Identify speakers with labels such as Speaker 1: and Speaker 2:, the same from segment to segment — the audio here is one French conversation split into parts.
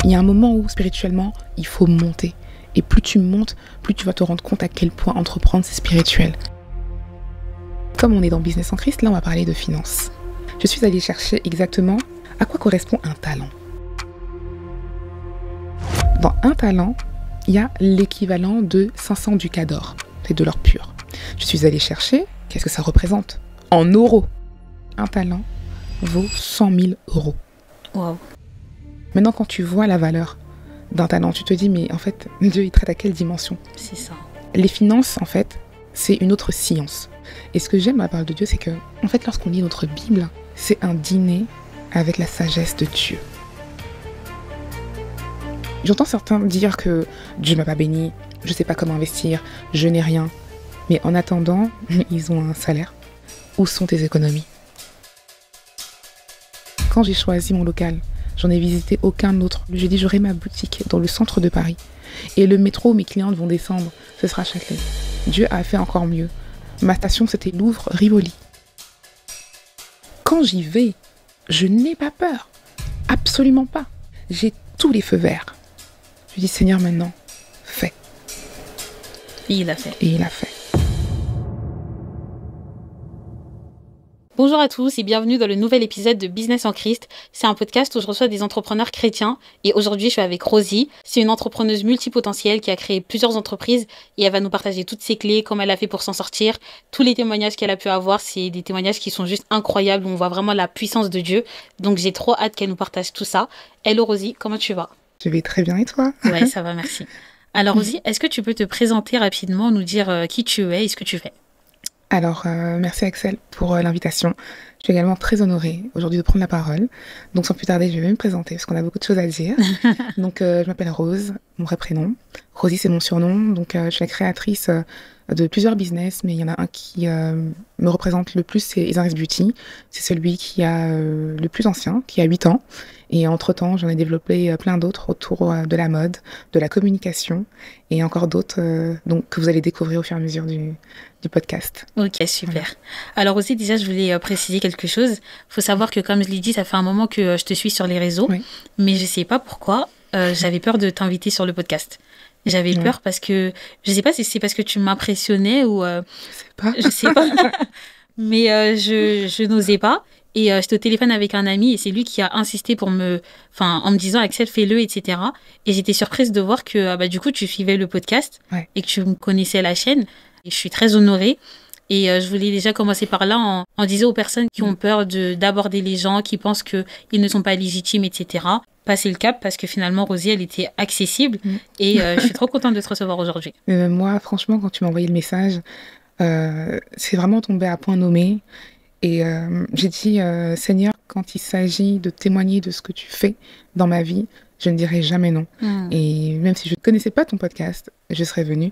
Speaker 1: Il y a un moment où, spirituellement, il faut monter. Et plus tu montes, plus tu vas te rendre compte à quel point entreprendre, c'est spirituel. Comme on est dans Business en Christ, là, on va parler de finances. Je suis allée chercher exactement à quoi correspond un talent. Dans un talent, il y a l'équivalent de 500 ducats d'or. C'est de l'or pur. Je suis allée chercher, qu'est-ce que ça représente en euros. Un talent vaut 100 000 euros.
Speaker 2: Wow.
Speaker 1: Maintenant, quand tu vois la valeur d'un talent, tu te dis, mais en fait, Dieu, il traite à quelle dimension?
Speaker 2: C'est ça.
Speaker 1: Les finances, en fait, c'est une autre science. Et ce que j'aime à la parole de Dieu, c'est que, en fait, lorsqu'on lit notre Bible, c'est un dîner avec la sagesse de Dieu. J'entends certains dire que Dieu m'a pas béni, je sais pas comment investir, je n'ai rien. Mais en attendant, ils ont un salaire. Où sont tes économies? Quand j'ai choisi mon local, j'en ai visité aucun autre. J'ai dit j'aurai ma boutique dans le centre de Paris. Et le métro où mes clientes vont descendre, ce sera Châtelet. Dieu a fait encore mieux. Ma station, c'était Louvre-Rivoli. Quand j'y vais, je n'ai pas peur. Absolument pas. J'ai tous les feux verts. Je dis Seigneur, maintenant, fais.
Speaker 2: Et il a fait.
Speaker 1: Et il a fait.
Speaker 2: Bonjour à tous et bienvenue dans le nouvel épisode de Business en Christ. C'est un podcast où je reçois des entrepreneurs chrétiens et aujourd'hui je suis avec Rosie. C'est une entrepreneuse multipotentielle qui a créé plusieurs entreprises et elle va nous partager toutes ses clés, comment elle a fait pour s'en sortir. Tous les témoignages qu'elle a pu avoir, c'est des témoignages qui sont juste incroyables où on voit vraiment la puissance de Dieu. Donc j'ai trop hâte qu'elle nous partage tout ça. Hello Rosie, comment tu vas?
Speaker 1: Je vais très bien et toi?
Speaker 2: Ouais, ça va, merci. Alors Rosie, est-ce que tu peux te présenter rapidement, nous dire qui tu es et ce que tu fais?
Speaker 1: Alors, merci Axel pour l'invitation. Je suis également très honorée aujourd'hui de prendre la parole. Donc, sans plus tarder, je vais me présenter parce qu'on a beaucoup de choses à dire. Donc, je m'appelle Rose, mon vrai prénom. Rosie, c'est mon surnom. Donc, je suis la créatrice de plusieurs business, mais il y en a un qui me représente le plus, c'est Isaris Beauty. C'est celui qui a le plus ancien, qui a 8 ans. Et entre-temps, j'en ai développé plein d'autres autour de la mode, de la communication et encore d'autres donc, que vous allez découvrir au fur et à mesure du podcast.
Speaker 2: Ok, super. Voilà. Alors aussi, déjà, je voulais préciser quelque chose. Il faut savoir que, comme je l'ai dit, ça fait un moment que je te suis sur les réseaux, oui. Mais je ne sais pas pourquoi, j'avais peur de t'inviter sur le podcast. J'avais peur parce que, je ne sais pas si c'est parce que tu m'impressionnais ou... Je sais pas. Mais je n'osais pas. Et j'étais au téléphone avec un ami et c'est lui qui a insisté en me disant Axel, fais-le, etc. Et j'étais surprise de voir que du coup, tu suivais le podcast et que tu connaissais la chaîne. Et je suis très honorée. Et je voulais déjà commencer par là en disant aux personnes qui ont peur d'aborder les gens, qui pensent qu'ils ne sont pas légitimes, etc. Passer le cap parce que finalement, Rosie, elle était accessible. Et je suis trop contente de te recevoir aujourd'hui.
Speaker 1: Moi, franchement, quand tu m'as envoyé le message, c'est vraiment tombé à point nommé. Et j'ai dit, Seigneur, quand il s'agit de témoigner de ce que tu fais dans ma vie, je ne dirai jamais non. Et même si je ne connaissais pas ton podcast, je serais venue.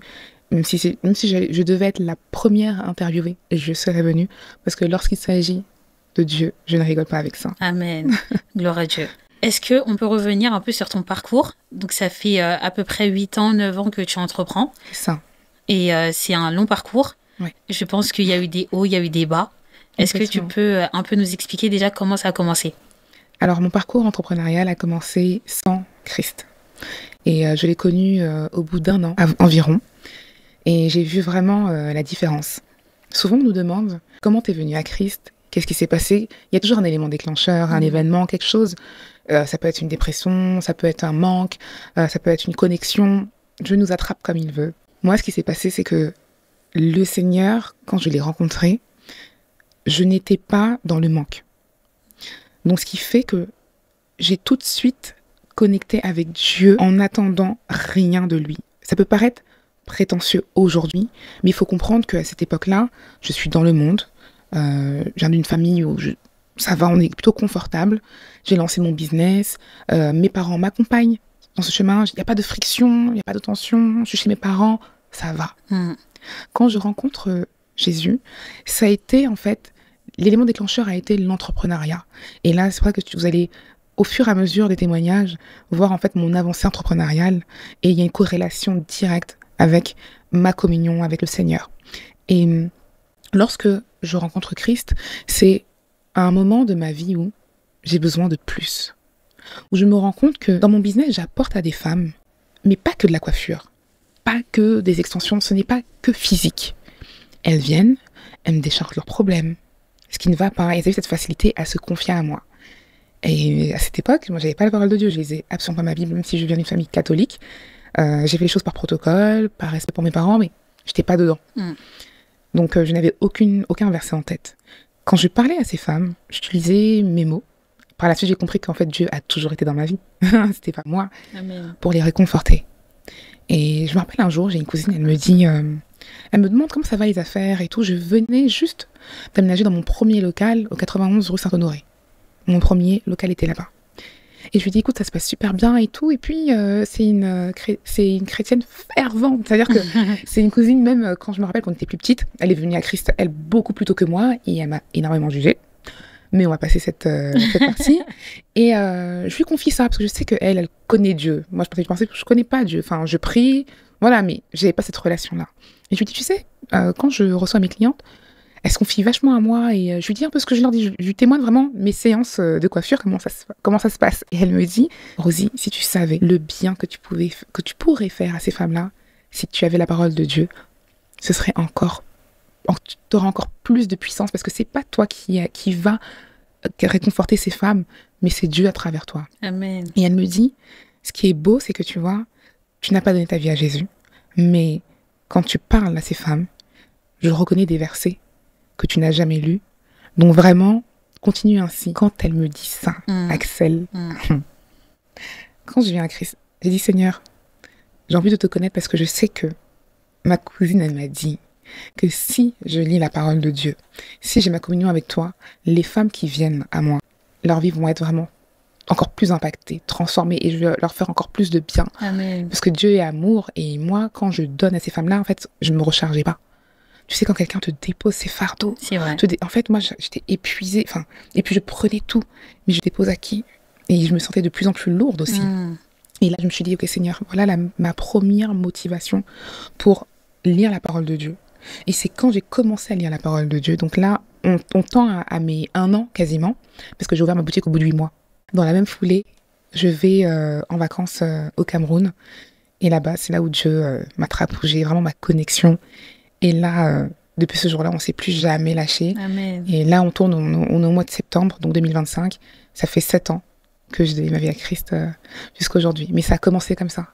Speaker 1: Même si je devais être la première interviewée, je serais venue. Parce que lorsqu'il s'agit de Dieu, je ne rigole pas avec ça.
Speaker 2: Amen. Gloire à Dieu. Est-ce qu'on peut revenir un peu sur ton parcours? Donc ça fait à peu près 8 ans, 9 ans que tu entreprends.
Speaker 1: C'est ça.
Speaker 2: Et c'est un long parcours. Oui. Je pense qu'il y a eu des hauts, il y a eu des bas. Est-ce que tu peux un peu nous expliquer déjà comment ça a commencé?
Speaker 1: Alors, mon parcours entrepreneurial a commencé sans Christ. Et je l'ai connu au bout d'1 an environ. Et j'ai vu vraiment la différence. Souvent, on nous demande comment tu es venu à Christ, qu'est-ce qui s'est passé. Il y a toujours un élément déclencheur, un événement, quelque chose. Ça peut être une dépression, ça peut être un manque, ça peut être une connexion. Dieu nous attrape comme il veut. Moi, ce qui s'est passé, c'est que le Seigneur, quand je l'ai rencontré, je n'étais pas dans le manque. Donc, ce qui fait que j'ai tout de suite connecté avec Dieu en n'attendant rien de lui. Ça peut paraître prétentieux aujourd'hui, mais il faut comprendre qu'à cette époque-là, je suis dans le monde. Je viens d'une famille où ça va, on est plutôt confortable. J'ai lancé mon business. Mes parents m'accompagnent dans ce chemin. Il n'y a pas de friction, il n'y a pas de tension. Je suis chez mes parents, ça va. Quand je rencontre Jésus, ça a été en fait... L'élément déclencheur a été l'entrepreneuriat. Et là, c'est vrai que vous allez, au fur et à mesure des témoignages, voir en fait mon avancée entrepreneuriale. Et il y a une corrélation directe avec ma communion avec le Seigneur. Et lorsque je rencontre Christ, c'est un moment de ma vie où j'ai besoin de plus. où je me rends compte que dans mon business, j'apporte à des femmes, mais pas que de la coiffure, pas que des extensions, ce n'est pas que physique. Elles viennent, elles me déchargent leurs problèmes, ce qui ne va pas. Elles avaient cette facilité à se confier à moi. Et à cette époque, moi, j'avais pas la parole de Dieu, je lisais absolument pas ma Bible, même si je viens d'une famille catholique. J'ai fait les choses par protocole, par respect pour mes parents, mais j'étais pas dedans. Donc, je n'avais aucun verset en tête. Quand je parlais à ces femmes, j'utilisais mes mots. Par la suite, j'ai compris qu'en fait, Dieu a toujours été dans ma vie. C'était pas moi.
Speaker 2: Amen.
Speaker 1: Pour les réconforter. Et je me rappelle un jour, j'ai une cousine, elle me dit, elle me demande comment ça va les affaires et tout. Je venais juste d'aménager dans mon premier local au 91 rue Saint-Honoré. Mon premier local était là-bas. Et je lui dis, écoute, ça se passe super bien et tout. Et puis, c'est une chrétienne fervente. C'est-à-dire que c'est une cousine, même quand je me rappelle qu'on était plus petite, elle est venue à Christ, elle, beaucoup plus tôt que moi, et elle m'a énormément jugée. Mais on va passer cette partie. Et je lui confie ça, parce que je sais qu'elle connaît Dieu. Moi, je pensais que je connais pas Dieu. Enfin, je prie, voilà, mais j'avais pas cette relation-là. Et je lui dis, tu sais, quand je reçois mes clientes, elles se confient vachement à moi, et je lui dis un peu ce que je leur dis. Je lui témoigne vraiment mes séances de coiffure, comment ça se passe. Et elle me dit, Rosie, si tu savais le bien que tu pourrais faire à ces femmes-là, si tu avais la parole de Dieu, ce serait tu auras encore plus de puissance, parce que c'est pas toi qui va réconforter ces femmes, mais c'est Dieu à travers toi.
Speaker 2: Amen.
Speaker 1: Et elle me dit, ce qui est beau, c'est que tu vois, tu n'as pas donné ta vie à Jésus, mais quand tu parles à ces femmes, je reconnais des versets que tu n'as jamais lus. Donc vraiment, continue ainsi. Quand elle me dit ça, Axel, quand je viens à Christ, j'ai dit, Seigneur, j'ai envie de te connaître, parce que je sais que ma cousine, elle m'a dit que si je lis la parole de Dieu, si j'ai ma communion avec toi, les femmes qui viennent à moi, leurs vies vont être vraiment encore plus impactées, transformées, et je vais leur faire encore plus de bien.
Speaker 2: Amen.
Speaker 1: Parce que Dieu est amour, et moi, quand je donne à ces femmes-là, en fait, je ne me rechargeais pas. Tu sais, quand quelqu'un te dépose ses fardeaux,
Speaker 2: c'est vrai.
Speaker 1: En fait, moi, j'étais épuisée, et puis je prenais tout, mais je dépose à qui? Et je me sentais de plus en plus lourde aussi. Et là, je me suis dit, ok Seigneur, voilà ma première motivation pour lire la parole de Dieu. Et c'est quand j'ai commencé à lire la parole de Dieu, donc là, on tend à mes 1 an quasiment, parce que j'ai ouvert ma boutique au bout de 8 mois. Dans la même foulée, je vais en vacances au Cameroun, et là-bas, c'est là où Dieu m'attrape, où j'ai vraiment ma connexion. Et là, depuis ce jour-là, on ne s'est plus jamais lâché.
Speaker 2: Amen.
Speaker 1: Et là, on est au mois de septembre, donc 2025. Ça fait 7 ans que je donne ma vie à Christ jusqu'à aujourd'hui. Mais ça a commencé comme ça.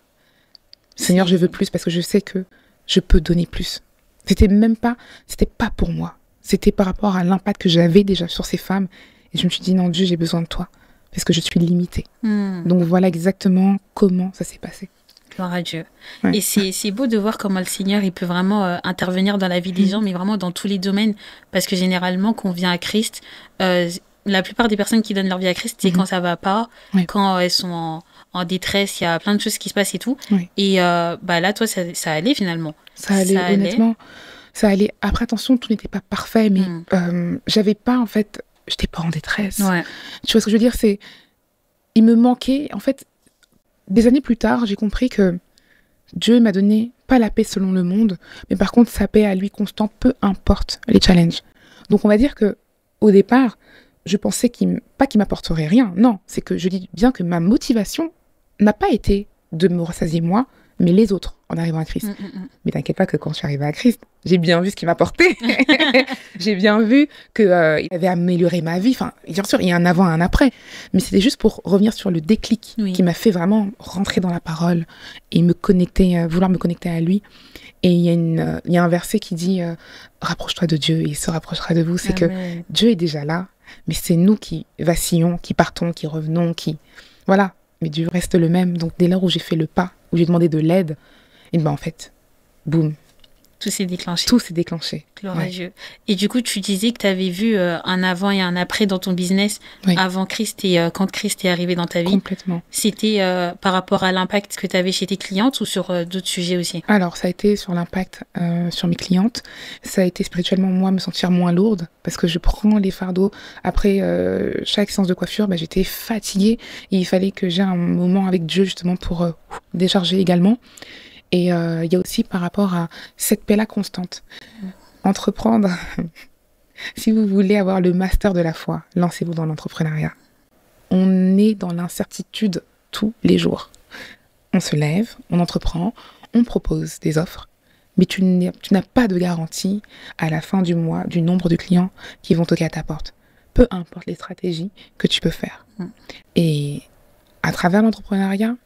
Speaker 1: Seigneur, je veux plus, parce que je sais que je peux donner plus. C'était pas pour moi. C'était par rapport à l'impact que j'avais déjà sur ces femmes. Et je me suis dit, non, Dieu, j'ai besoin de toi, parce que je suis limitée. Donc voilà exactement comment ça s'est passé.
Speaker 2: Gloire à Dieu.
Speaker 1: Ouais.
Speaker 2: Et c'est beau de voir comment le Seigneur, il peut vraiment intervenir dans la vie des gens, mais vraiment dans tous les domaines. Parce que généralement, quand on vient à Christ, la plupart des personnes qui donnent leur vie à Christ, c'est quand ça va pas, quand elles sont en détresse, il y a plein de choses qui se passent et tout. Et là, toi, ça allait finalement.
Speaker 1: Ça allait, honnêtement. Ça allait. Après, attention, tout n'était pas parfait, mais j'avais pas, en fait, j'étais pas en détresse. Tu vois ce que je veux dire? Il me manquait, en fait, des années plus tard, j'ai compris que Dieu m'a donné pas la paix selon le monde, mais par contre sa paix à lui constante, peu importe les challenges. Donc on va dire que au départ, je pensais pas qu'il m'apporterait rien. Non, c'est que je dis bien que ma motivation n'a pas été de me rassasier moi, mais les autres en arrivant à Christ. Mais t'inquiète pas que quand je suis arrivée à Christ, j'ai bien vu ce qu'il m'apportait. J'ai bien vu qu'il avait amélioré ma vie. Enfin, bien sûr, il y a un avant et un après. Mais c'était juste pour revenir sur le déclic qui m'a fait vraiment rentrer dans la parole et vouloir me connecter à lui. Et il y a un verset qui dit rapproche-toi de Dieu et il se rapprochera de vous. C'est que Dieu est déjà là, mais c'est nous qui vacillons, qui partons, qui revenons, Voilà. Mais Dieu reste le même. Donc, dès lors où j'ai fait le pas, où j'ai demandé de l'aide, et en fait, boum.
Speaker 2: Tout s'est déclenché.
Speaker 1: Tout s'est déclenché.
Speaker 2: Gloire à Dieu. Et du coup, tu disais que tu avais vu un avant et un après dans ton business, avant Christ et quand Christ est arrivé dans ta vie.
Speaker 1: Complètement.
Speaker 2: C'était par rapport à l'impact que tu avais chez tes clientes ou sur d'autres sujets aussi?
Speaker 1: Alors, ça a été sur l'impact sur mes clientes. Ça a été spirituellement, moi, me sentir moins lourde, parce que je prends les fardeaux. Après chaque séance de coiffure, j'étais fatiguée et il fallait que j'ai un moment avec Dieu, justement, pour décharger également. Et il y a aussi par rapport à cette paix-là constante. Entreprendre, si vous voulez avoir le master de la foi, lancez-vous dans l'entrepreneuriat. on est dans l'incertitude tous les jours. On se lève, on entreprend, on propose des offres, mais tu n'as pas de garantie à la fin du mois du nombre de clients qui vont toquer à ta porte. Peu importe les stratégies que tu peux faire. Et à travers l'entrepreneuriat,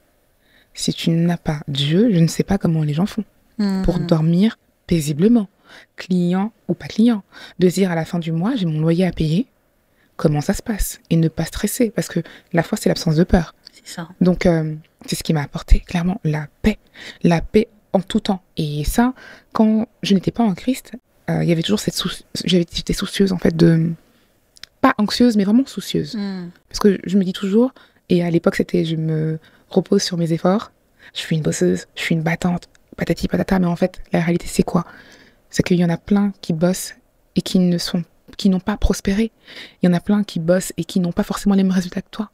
Speaker 1: si tu n'as pas Dieu, je ne sais pas comment les gens font pour dormir paisiblement, client ou pas client. De dire à la fin du mois, j'ai mon loyer à payer, comment ça se passe? Et ne pas stresser, parce que la foi, c'est l'absence de peur.
Speaker 2: C'est ça.
Speaker 1: Donc, c'est ce qui m'a apporté, clairement, la paix en tout temps. Et ça, quand je n'étais pas en Christ, il y avait toujours j'étais soucieuse, en fait, pas anxieuse, mais vraiment soucieuse. Parce que je me dis toujours, et à l'époque, c'était je me repose sur mes efforts, je suis une bosseuse, je suis une battante, patati patata, mais en fait, la réalité, c'est quoi? C'est qu'il y en a plein qui bossent et qui n'ont pas prospéré. Il y en a plein qui bossent et qui n'ont pas forcément les mêmes résultats que toi.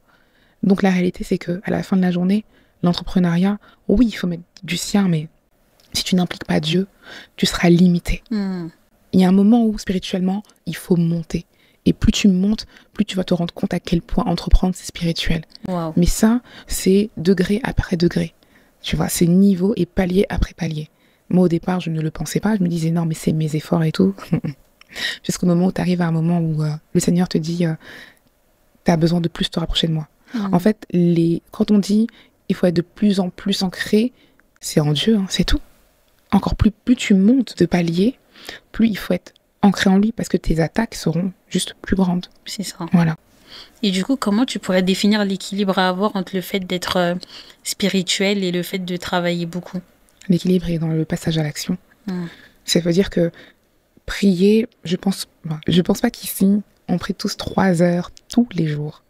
Speaker 1: Donc la réalité, c'est que à la fin de la journée, l'entrepreneuriat, oui, il faut mettre du sien, mais si tu n'impliques pas Dieu, tu seras limité. Il y a un moment où, spirituellement, il faut monter. Et plus tu montes, plus tu vas te rendre compte à quel point entreprendre, c'est spirituel.
Speaker 2: Wow.
Speaker 1: Mais ça, c'est degré après degré. Tu vois, c'est niveau et palier après palier. Moi, au départ, je ne le pensais pas. Je me disais, non, mais c'est mes efforts et tout. Jusqu'au moment où tu arrives à un moment où le Seigneur te dit, tu as besoin de plus te rapprocher de moi. En fait, quand on dit, il faut être de plus en plus ancré, c'est en Dieu, hein, c'est tout. Encore plus tu montes de palier, plus il faut être ancré en lui, parce que tes attaques seront juste plus grandes.
Speaker 2: C'est ça.
Speaker 1: Voilà.
Speaker 2: Et du coup, comment tu pourrais définir l'équilibre à avoir entre le fait d'être spirituel et le fait de travailler beaucoup?
Speaker 1: L'équilibre est dans le passage à l'action. Ça veut dire que prier, je pense pas qu'ici, on prie tous 3 heures tous les jours.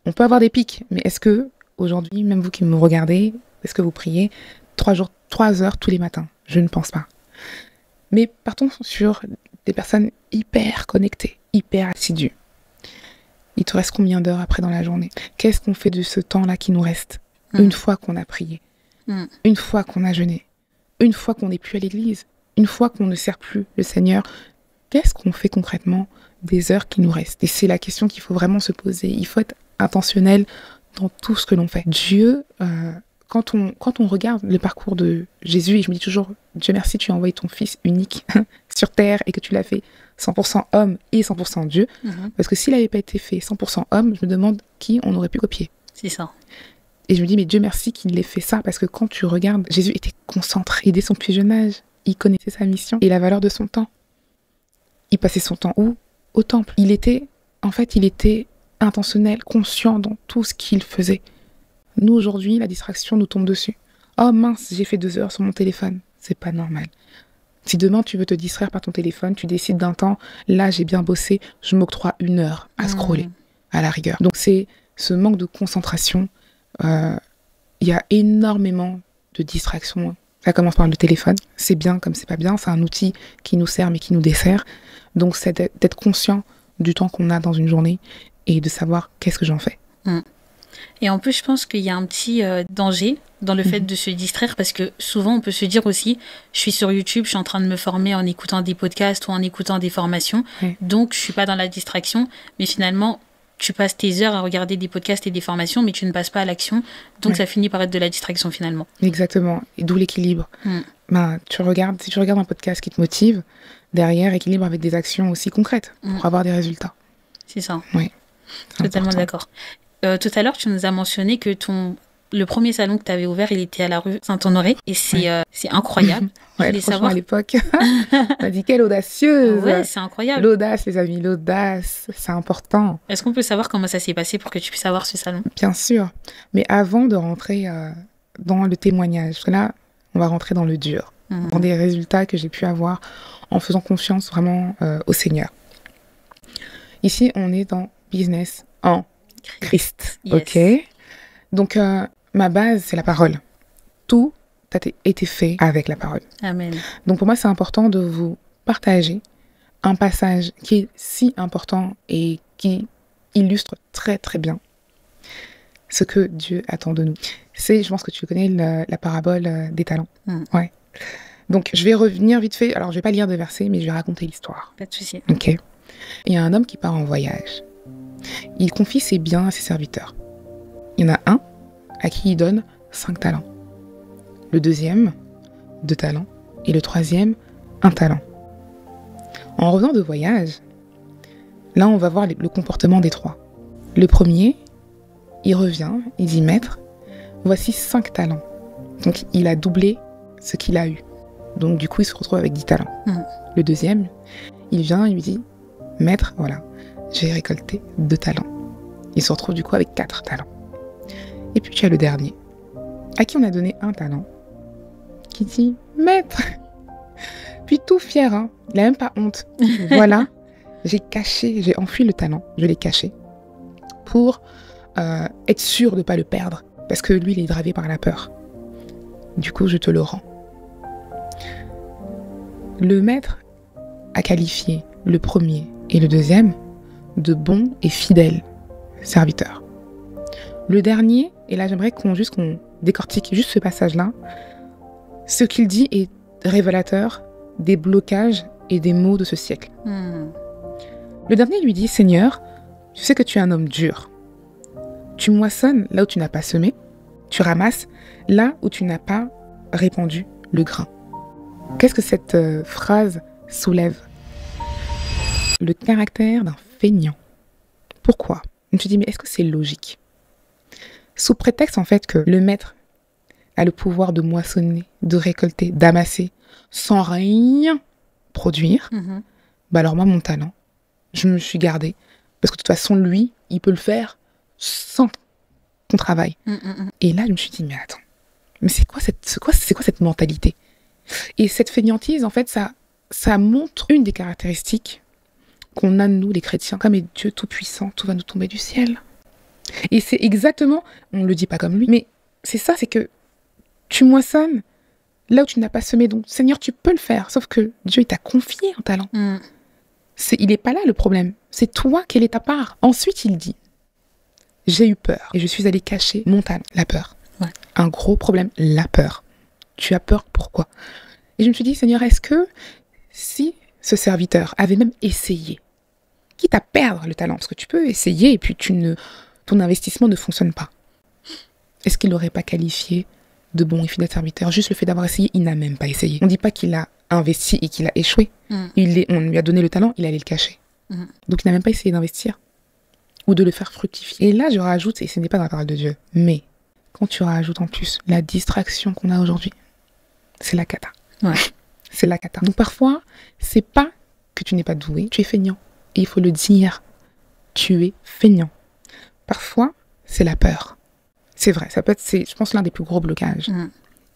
Speaker 1: On peut avoir des pics, mais est-ce que, aujourd'hui, même vous qui me regardez, est-ce que vous priez 3 heures tous les matins? Je ne pense pas. Mais partons sur des personnes hyper connectées, hyper assidues. Il te reste combien d'heures après dans la journée? Qu'est-ce qu'on fait de ce temps-là qui nous reste? Une fois qu'on a prié, une fois qu'on a jeûné, une fois qu'on n'est plus à l'église, une fois qu'on ne sert plus le Seigneur, qu'est-ce qu'on fait concrètement des heures qui nous restent? Et c'est la question qu'il faut vraiment se poser. Il faut être intentionnel dans tout ce que l'on fait. Dieu, quand on regarde le parcours de Jésus, et je me dis toujours, Dieu merci, tu as envoyé ton Fils unique sur terre et que tu l'as fait 100% homme et 100% Dieu. Parce que s'il n'avait pas été fait 100% homme, je me demande qui on aurait pu copier.
Speaker 2: C'est ça.
Speaker 1: Et je me dis, mais Dieu merci qu'il ait fait ça, parce que quand tu regardes, Jésus était concentré dès son plus jeune âge. Il connaissait sa mission et la valeur de son temps. Il passait son temps où? Au temple. Il était intentionnel, conscient dans tout ce qu'il faisait. Nous, aujourd'hui, la distraction nous tombe dessus. Oh mince, j'ai fait 2 heures sur mon téléphone. C'est pas normal. Si demain, tu veux te distraire par ton téléphone, tu décides d'un temps, là, j'ai bien bossé, je m'octroie 1 heure à scroller, à la rigueur. Donc, c'est ce manque de concentration. Il y a énormément de distractions. Ça commence par le téléphone. C'est bien comme c'est pas bien. C'est un outil qui nous sert mais qui nous dessert. Donc, c'est d'être conscient du temps qu'on a dans une journée et de savoir qu'est-ce que j'en fais.
Speaker 2: Et en plus, je pense qu'il y a un petit danger dans le fait de se distraire, parce que souvent, on peut se dire aussi, je suis sur YouTube, je suis en train de me former en écoutant des podcasts ou en écoutant des formations, donc je suis pas dans la distraction, mais finalement, tu passes tes heures à regarder des podcasts et des formations, mais tu ne passes pas à l'action, donc ça finit par être de la distraction finalement. Exactement, et d'où l'équilibre. Si tu regardes un podcast qui te motive, derrière, équilibre avec des actions aussi concrètes pour avoir des résultats. C'est ça. Oui. Totalement d'accord. Tout à l'heure, tu nous as mentionné que le premier salon que tu avais ouvert, il était à la rue Saint-Honoré. Et c'est incroyable. Ouais, franchement, à l'époque, on m'a dit quelle audacieuse. Ouais, c'est incroyable. L'audace, les amis, l'audace, c'est important. Est-ce qu'on peut savoir comment ça s'est passé pour que tu puisses avoir ce salon? Bien sûr. Mais avant de rentrer dans le témoignage, parce que là, on va rentrer dans le dur, dans des résultats que j'ai pu avoir en faisant confiance vraiment au Seigneur. Ici, on est dans business en Christ. Yes. Ok. Donc, ma base, c'est la parole. Tout a été fait avec la parole. Amen. Donc, pour moi, c'est important de vous partager un passage qui est si important et qui illustre très, très bien ce que Dieu attend de nous. Je pense que tu connais la parabole des talents. Ouais. Donc, je vais revenir vite fait. Alors, je vais pas lire de versets, mais je vais raconter l'histoire. Pas de souci. Ok. Il y a un homme qui part en voyage.
Speaker 1: Il confie ses biens à ses serviteurs. Il y en a un à qui il donne 5 talents. Le deuxième, 2 talents. Et le troisième, 1 talent. En revenant de voyage, là on va voir le comportement des 3. Le premier, il revient, il dit « Maître, voici 5 talents. » Donc il a doublé ce qu'il a eu. Donc du coup il se retrouve avec 10 talents. Le deuxième, il vient, il lui dit « Maître, voilà, j'ai récolté 2 talents. » Il se retrouve du coup avec 4 talents. Et puis tu as le dernier, à qui on a donné 1 talent, qui dit « Maître !» Puis tout fier, hein, il n'a même pas honte. Voilà, j'ai enfui le talent, je l'ai caché pour être sûr de ne pas le perdre. Parce que lui, il est drivé par la peur. Du coup, je te le rends. Le maître a qualifié le premier et le deuxième de bons et fidèles serviteurs. Le dernier, et là j'aimerais qu'on décortique juste ce passage-là, ce qu'il dit est révélateur des blocages et des maux de ce siècle. Le dernier lui dit « Seigneur, tu sais que tu es un homme dur. Tu moissonnes là où tu n'as pas semé, tu ramasses là où tu n'as pas répandu le grain. » Qu'est-ce que cette phrase soulève? Le caractère d'un feignant. Pourquoi? Je me suis dit, mais est-ce que c'est logique? Sous prétexte en fait que le maître a le pouvoir de moissonner, de récolter, d'amasser, sans rien produire, bah alors moi, mon talent, je me suis gardée. Parce que de toute façon, lui, il peut le faire sans qu'on travaille. Et là, je me suis dit, mais attends, mais c'est quoi cette mentalité? Et cette fainéantise, en fait, ça montre une des caractéristiques qu'on a, nous, les chrétiens. Comme est Dieu tout-puissant, tout va nous tomber du ciel. Et c'est exactement, on ne le dit pas comme lui, mais c'est ça, c'est que tu moissonnes là où tu n'as pas semé. Donc, Seigneur, tu peux le faire, sauf que Dieu, il t'a confié un talent. Il n'est pas là le problème. C'est toi, quelle est ta part? Ensuite, il dit, j'ai eu peur et je suis allé cacher mon talent. La peur. Ouais. Un gros problème, la peur. Tu as peur, pourquoi? Et je me suis dit, Seigneur, est-ce que si ce serviteur avait même essayé, quitte à perdre le talent, parce que tu peux essayer et puis ton investissement ne fonctionne pas, est-ce qu'il n'aurait pas qualifié de bon et fidèle serviteur? Juste le fait d'avoir essayé, il n'a même pas essayé. On ne dit pas qu'il a investi et qu'il a échoué. On lui a donné le talent, il allait le cacher. Donc il n'a même pas essayé d'investir ou de le faire fructifier. Et là, je rajoute, et ce n'est pas dans la parole de Dieu, mais quand tu rajoutes en plus la distraction qu'on a aujourd'hui, c'est la cata. Ouais. C'est la cata. Donc parfois, c'est pas que tu n'es pas doué, tu es feignant. Et il faut le dire, tu es feignant. Parfois, c'est la peur. C'est vrai, ça peut être, je pense, l'un des plus gros blocages.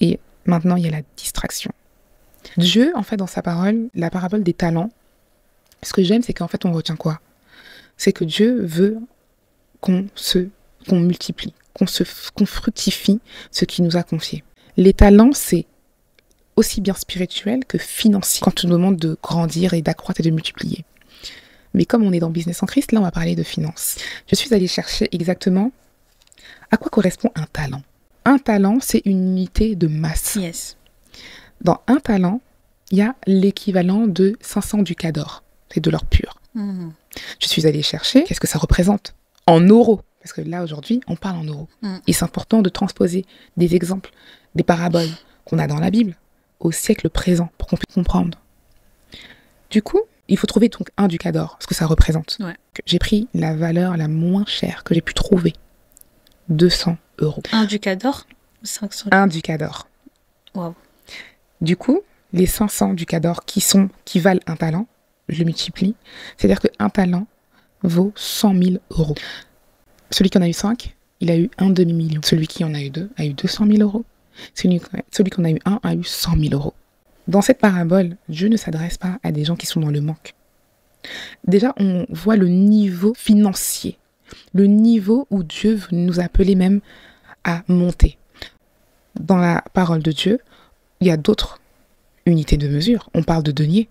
Speaker 1: Et maintenant, il y a la distraction. Dieu, en fait, dans sa parole, la parabole des talents, ce que j'aime, c'est qu'en fait, on retient quoi? C'est que Dieu veut qu'on multiplie, qu'on fructifie ce qu'il nous a confié. Les talents, c'est aussi bien spirituel que financier, quand on nous demande de grandir et d'accroître et de multiplier. Mais comme on est dans Business en Christ, là, on va parler de finances. Je suis allée chercher exactement à quoi correspond un talent. Un talent, c'est une unité de masse.
Speaker 2: Yes.
Speaker 1: Dans un talent, il y a l'équivalent de 500 ducats d'or. C'est de l'or pur. Je suis allée chercher qu'est-ce que ça représente en euros. Parce que là, aujourd'hui, on parle en euros. Et c'est important de transposer des exemples, des paraboles qu'on a dans la Bible au siècle présent pour qu'on puisse comprendre. Du coup, il faut trouver donc un ducat d'or, ce que ça représente. Ouais. J'ai pris la valeur la moins chère que j'ai pu trouver. 200 €.
Speaker 2: Un ducat d'or? 500.
Speaker 1: Un ducat d'or.
Speaker 2: Wow.
Speaker 1: Du coup, les 500 ducats d'or qui valent un talent, je le multiplie. C'est-à-dire qu'un talent vaut 100 000 €. Celui qui en a eu 5, il a eu un demi-million. Celui qui en a eu 2 a eu 200 000 €. Celui qui en a eu 1 a eu 100 000 €. Dans cette parabole, Dieu ne s'adresse pas à des gens qui sont dans le manque. Déjà, on voit le niveau financier, le niveau où Dieu veut nous appeler même à monter. Dans la parole de Dieu, il y a d'autres unités de mesure. On parle de deniers.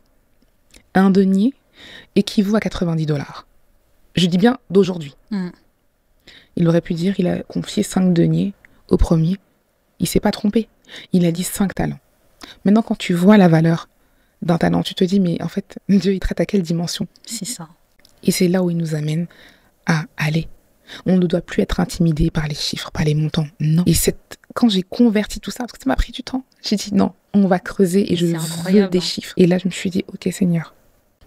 Speaker 1: Un denier équivaut à 90 $. Je dis bien d'aujourd'hui. Il aurait pu dire, il a confié 5 deniers au premier. Il ne s'est pas trompé. Il a dit 5 talents. Maintenant, quand tu vois la valeur d'un talent, tu te dis, mais en fait, Dieu, il traite à quelle dimension?
Speaker 2: C'est ça.
Speaker 1: Et c'est là où il nous amène à aller. On ne doit plus être intimidé par les chiffres, par les montants. Non. Et quand j'ai converti tout ça, parce que ça m'a pris du temps, j'ai dit non, on va creuser et je veux des chiffres. Et là, je me suis dit, ok Seigneur.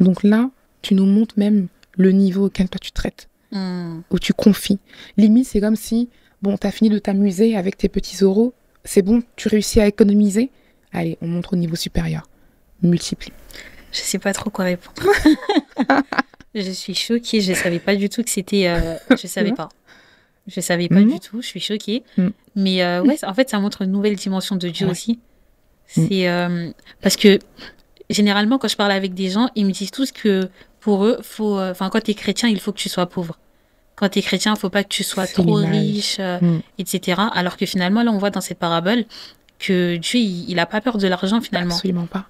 Speaker 1: Donc là, tu nous montres même le niveau auquel toi tu traites, où tu confies. Limite, c'est comme si, bon, t'as fini de t'amuser avec tes petits euros, c'est bon, tu réussis à économiser. Allez, on montre au niveau supérieur. Multiplie.
Speaker 2: Je sais pas trop quoi répondre. Je suis choquée, je savais pas du tout que c'était... je savais pas. Je savais pas du tout, je suis choquée. Mais ouais, en fait, ça montre une nouvelle dimension de Dieu aussi. C'est parce que généralement, quand je parle avec des gens, ils me disent tous que pour eux, quand tu es chrétien, il faut que tu sois pauvre. Quand tu es chrétien, il ne faut pas que tu sois trop riche, etc. Alors que finalement, là, on voit dans cette parabole que Dieu, il n'a pas peur de l'argent finalement.
Speaker 1: Absolument pas.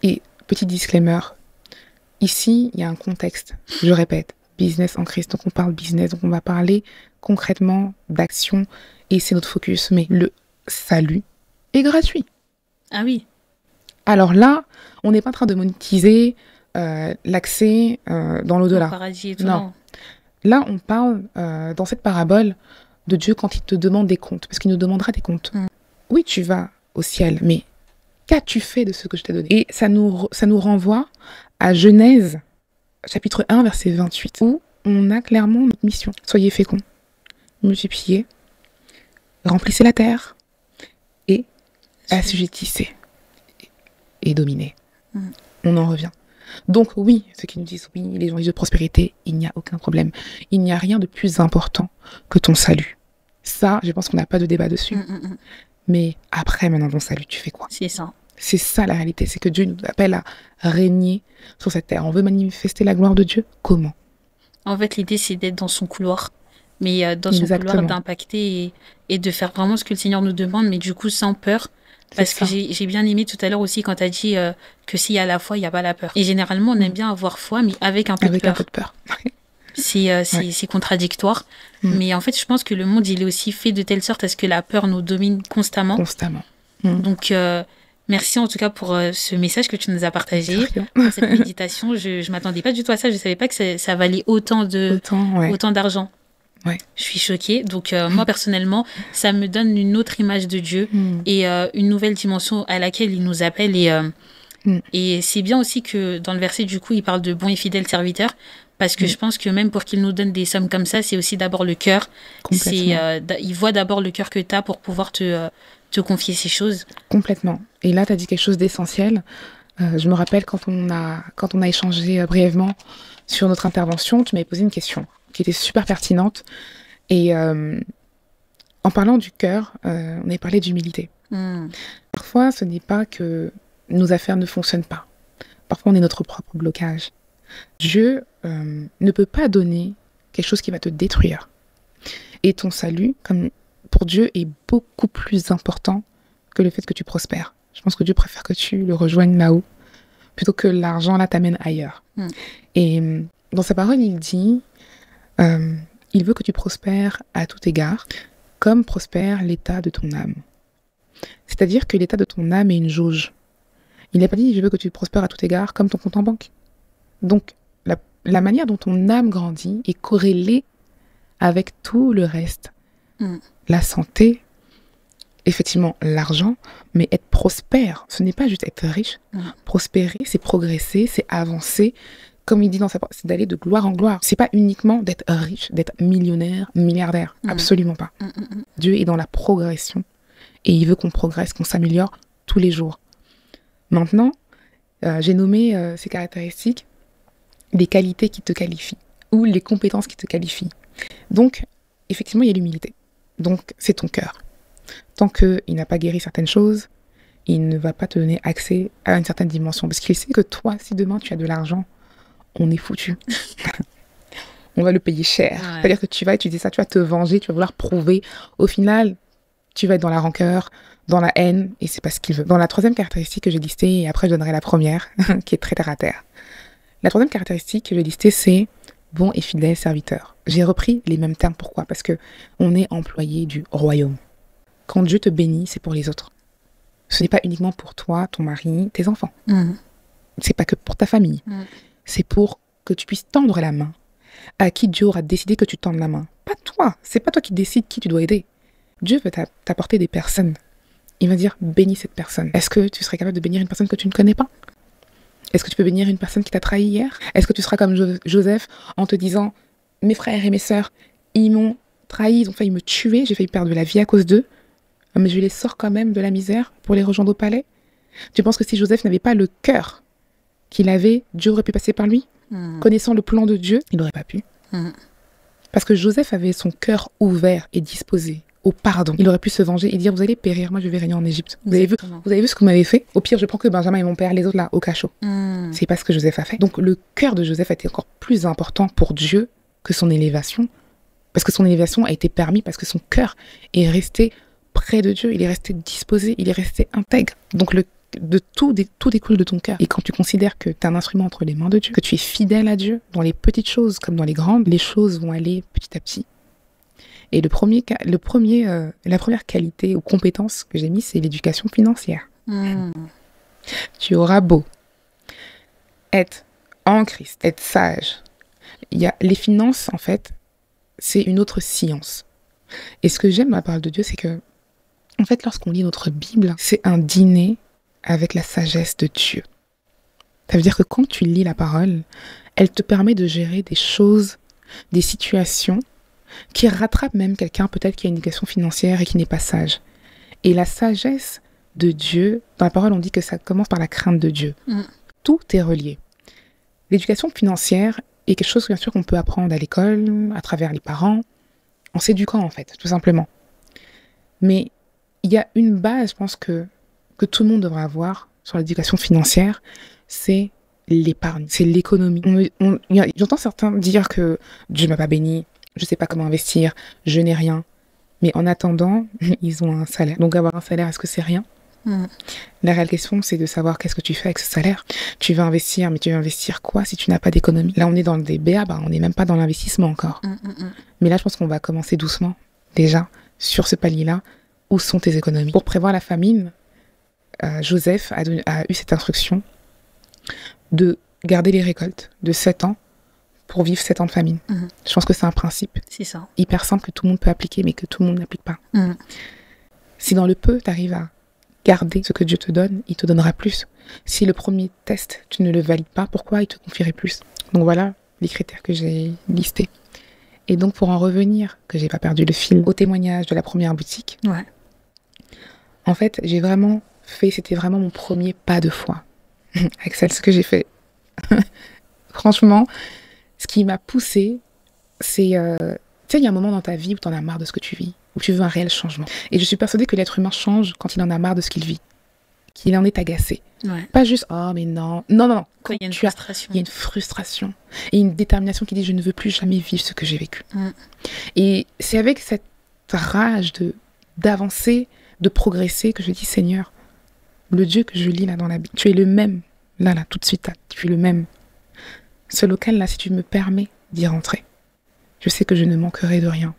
Speaker 1: Et petit disclaimer, ici, il y a un contexte. Je répète, business en Christ. Donc, on parle business. Donc, on va parler concrètement d'action. Et c'est notre focus. Mais le salut est gratuit.
Speaker 2: Ah oui.
Speaker 1: Alors là, on n'est pas en train de monétiser l'accès dans l'au-delà.
Speaker 2: Le paradis et tout,
Speaker 1: non. Là, on parle dans cette parabole de Dieu quand il te demande des comptes. Parce qu'il nous demandera des comptes. Oui, tu vas au ciel, mais qu'as-tu fait de ce que je t'ai donné? Et ça nous renvoie à Genèse, chapitre 1, verset 28, où on a clairement notre mission. Soyez féconds, multipliez, remplissez la terre et assujettissez et dominez. On en revient. Donc oui, ceux qui nous disent oui, les gens disent de prospérité, il n'y a aucun problème. Il n'y a rien de plus important que ton salut. Ça, je pense qu'on n'a pas de débat dessus. Mais après, maintenant, ton salut, tu fais quoi?
Speaker 2: C'est ça.
Speaker 1: C'est ça la réalité, c'est que Dieu nous appelle à régner sur cette terre. On veut manifester la gloire de Dieu. Comment?
Speaker 2: En fait, l'idée, c'est d'être dans son couloir. Mais dans son couloir, d'impacter et de faire vraiment ce que le Seigneur nous demande, mais du coup, sans peur. Parce que j'ai bien aimé tout à l'heure aussi quand tu as dit que s'il y a la foi, il n'y a pas la peur. Et généralement, on aime bien avoir foi, mais avec un peu de peur.
Speaker 1: Avec un peu de peur.
Speaker 2: C'est contradictoire. Mais en fait, je pense que le monde, il est aussi fait de telle sorte à ce que la peur nous domine constamment.
Speaker 1: Constamment.
Speaker 2: Donc, merci en tout cas pour ce message que tu nous as partagé, pour cette méditation. Je ne m'attendais pas du tout à ça. Je ne savais pas que ça valait autant d'argent.
Speaker 1: Ouais.
Speaker 2: Je suis choquée. Donc, moi, personnellement, ça me donne une autre image de Dieu et une nouvelle dimension à laquelle il nous appelle. Et c'est bien aussi que dans le verset, du coup, il parle de bons et fidèles serviteurs. Parce que je pense que même pour qu'il nous donne des sommes comme ça, c'est aussi d'abord le cœur. Il voit d'abord le cœur que tu as pour pouvoir te confier ces choses. Complètement.
Speaker 1: Et là, tu as dit quelque chose d'essentiel. Je me rappelle quand on a échangé brièvement sur notre intervention, tu m'avais posé une question qui était super pertinente. Et en parlant du cœur, on avait parlé d'humilité. Parfois, ce n'est pas que nos affaires ne fonctionnent pas. Parfois, on est notre propre blocage. Dieu ne peut pas donner quelque chose qui va te détruire. Et ton salut, comme pour Dieu, est beaucoup plus important que le fait que tu prospères. Je pense que Dieu préfère que tu le rejoignes là-haut, plutôt que l'argent là t'amène ailleurs. Et dans sa parole, il dit, il veut que tu prospères à tout égard, comme prospère l'état de ton âme. C'est-à-dire que l'état de ton âme est une jauge. Il n'a pas dit, je veux que tu prospères à tout égard, comme ton compte en banque. Donc, la manière dont ton âme grandit est corrélée avec tout le reste. La santé, effectivement l'argent, mais être prospère, ce n'est pas juste être riche. Prospérer, c'est progresser, c'est avancer. Comme il dit dans sa parole, c'est d'aller de gloire en gloire. C'est pas uniquement d'être riche, d'être millionnaire, milliardaire. Absolument pas. Dieu est dans la progression et il veut qu'on progresse, qu'on s'améliore tous les jours. Maintenant, j'ai nommé ces caractéristiques les qualités qui te qualifient ou les compétences qui te qualifient. Donc, effectivement, il y a l'humilité. Donc, c'est ton cœur. Tant qu'il n'a pas guéri certaines choses, il ne va pas te donner accès à une certaine dimension. Parce qu'il sait que toi, si demain tu as de l'argent, on est foutu. On va le payer cher. Ouais. C'est-à-dire que tu vas étudier ça, tu vas te venger, tu vas vouloir prouver. Au final, tu vas être dans la rancœur, dans la haine, et c'est pas ce qu'il veut. Dans la troisième caractéristique que j'ai listée, et après je donnerai la première, qui est très terre à terre. La troisième caractéristique que j'ai listée, c'est bon et fidèle serviteur. J'ai repris les mêmes termes. Pourquoi? Parce que on est employé du royaume. Quand Dieu te bénit, c'est pour les autres. Ce n'est pas uniquement pour toi, ton mari, tes enfants. C'est pas que pour ta famille. C'est pour que tu puisses tendre la main à qui Dieu aura décidé que tu tendes la main. Pas toi. C'est pas toi qui décides qui tu dois aider. Dieu veut t'apporter des personnes. Il va dire, bénis cette personne. Est-ce que tu serais capable de bénir une personne que tu ne connais pas? Est-ce que tu peux bénir une personne qui t'a trahi hier? Est-ce que tu seras comme Joseph en te disant, mes frères et mes sœurs, ils m'ont trahi, ils ont failli me tuer, j'ai failli perdre la vie à cause d'eux, mais je les sors quand même de la misère pour les rejoindre au palais? Tu penses que si Joseph n'avait pas le cœur qu'il avait, Dieu aurait pu passer par lui? Connaissant le plan de Dieu, il n'aurait pas pu. Parce que Joseph avait son cœur ouvert et disposé au pardon. Il aurait pu se venger et dire, vous allez périr, moi je vais régner en Égypte. Vous avez vu ce que vous m'avez fait? Au pire, je prends que Benjamin et mon père, les autres là, au cachot. C'est pas ce que Joseph a fait. Donc le cœur de Joseph a été encore plus important pour Dieu que son élévation. Parce que son élévation a été permise parce que son cœur est resté près de Dieu, il est resté disposé, il est resté intègre. Donc tout découle de ton cœur. Et quand tu considères que tu es un instrument entre les mains de Dieu, que tu es fidèle à Dieu, dans les petites choses comme dans les grandes, les choses vont aller petit à petit. Et la première qualité ou compétence que j'ai mise, c'est l'éducation financière. Tu auras beau être en Christ, être sage. Les finances, en fait, c'est une autre science. Et ce que j'aime dans la parole de Dieu, c'est que, en fait, lorsqu'on lit notre Bible, c'est un dîner avec la sagesse de Dieu. Ça veut dire que quand tu lis la parole, elle te permet de gérer des choses, des situations qui rattrapent même quelqu'un peut-être qui a une éducation financière et qui n'est pas sage. Et la sagesse de Dieu, dans la parole on dit que ça commence par la crainte de Dieu. Tout est relié. L'éducation financière est quelque chose bien sûr qu'on peut apprendre à l'école, à travers les parents, en s'éduquant en fait, tout simplement. Mais il y a une base, je pense que tout le monde devrait avoir sur l'éducation financière, c'est l'épargne, c'est l'économie. J'entends certains dire que Dieu ne m'a pas béni, je ne sais pas comment investir, je n'ai rien. Mais en attendant, ils ont un salaire. Donc avoir un salaire, est-ce que c'est rien? La réelle question, c'est de savoir qu'est-ce que tu fais avec ce salaire. Tu veux investir, mais tu veux investir quoi si tu n'as pas d'économie? Là, on est dans des BA, on n'est même pas dans l'investissement encore. Mais là, je pense qu'on va commencer doucement, déjà, sur ce palier-là. Où sont tes économies? Pour prévoir la famine, Joseph a eu cette instruction de garder les récoltes de 7 ans pour vivre 7 ans de famine. Je pense que c'est un principe hyper simple que tout le monde peut appliquer, mais que tout le monde n'applique pas. Si dans le peu, tu arrives à garder ce que Dieu te donne, il te donnera plus. Si le premier test, tu ne le valides pas, pourquoi il te confierait plus? Donc voilà les critères que j'ai listés. Et donc pour en revenir, que j'ai pas perdu le fil, au témoignage de la première boutique, en fait, c'était vraiment mon premier pas de foi. Axel, ce que j'ai fait. Franchement, ce qui m'a poussée, c'est... tu sais, il y a un moment dans ta vie où tu en as marre de ce que tu vis, où tu veux un réel changement. Et je suis persuadée que l'être humain change quand il en a marre de ce qu'il vit, qu'il en est agacé. Pas juste, oh mais non. Non.
Speaker 2: Quand il y a une frustration.
Speaker 1: Il y a une frustration et une détermination qui dit, je ne veux plus jamais vivre ce que j'ai vécu. Et c'est avec cette rage d'avancer, de progresser que je dis, Seigneur, le Dieu que je lis là dans la Bible, tu es le même, là, tout de suite, là, tu es le même. Ce local-là, si tu me permets d'y rentrer, je sais que je ne manquerai de rien.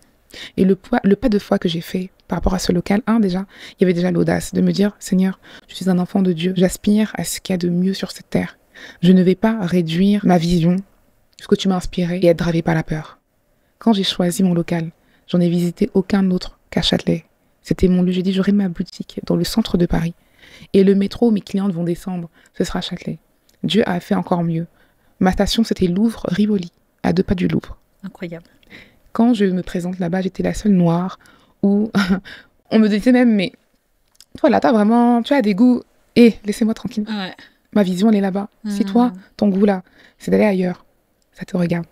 Speaker 1: Et le pas de foi que j'ai fait par rapport à ce local, déjà, il y avait déjà l'audace de me dire, Seigneur, je suis un enfant de Dieu, j'aspire à ce qu'il y a de mieux sur cette terre. Je ne vais pas réduire ma vision, ce que tu m'as inspiré, et être dravé par la peur. Quand j'ai choisi mon local, j'en ai visité aucun autre qu'à Châtelet. C'était mon lieu, j'ai dit, j'aurai ma boutique dans le centre de Paris. Et le métro où mes clientes vont descendre, ce sera Châtelet. Dieu a fait encore mieux. Ma station, c'était Louvre-Rivoli, à 2 pas du Louvre.
Speaker 2: Incroyable.
Speaker 1: Quand je me présente là-bas, j'étais la seule noire, où on me disait même, mais toi là, tu as des goûts, laissez-moi tranquille. Ma vision, elle est là-bas. Si toi, ton goût là, c'est d'aller ailleurs, ça te regarde.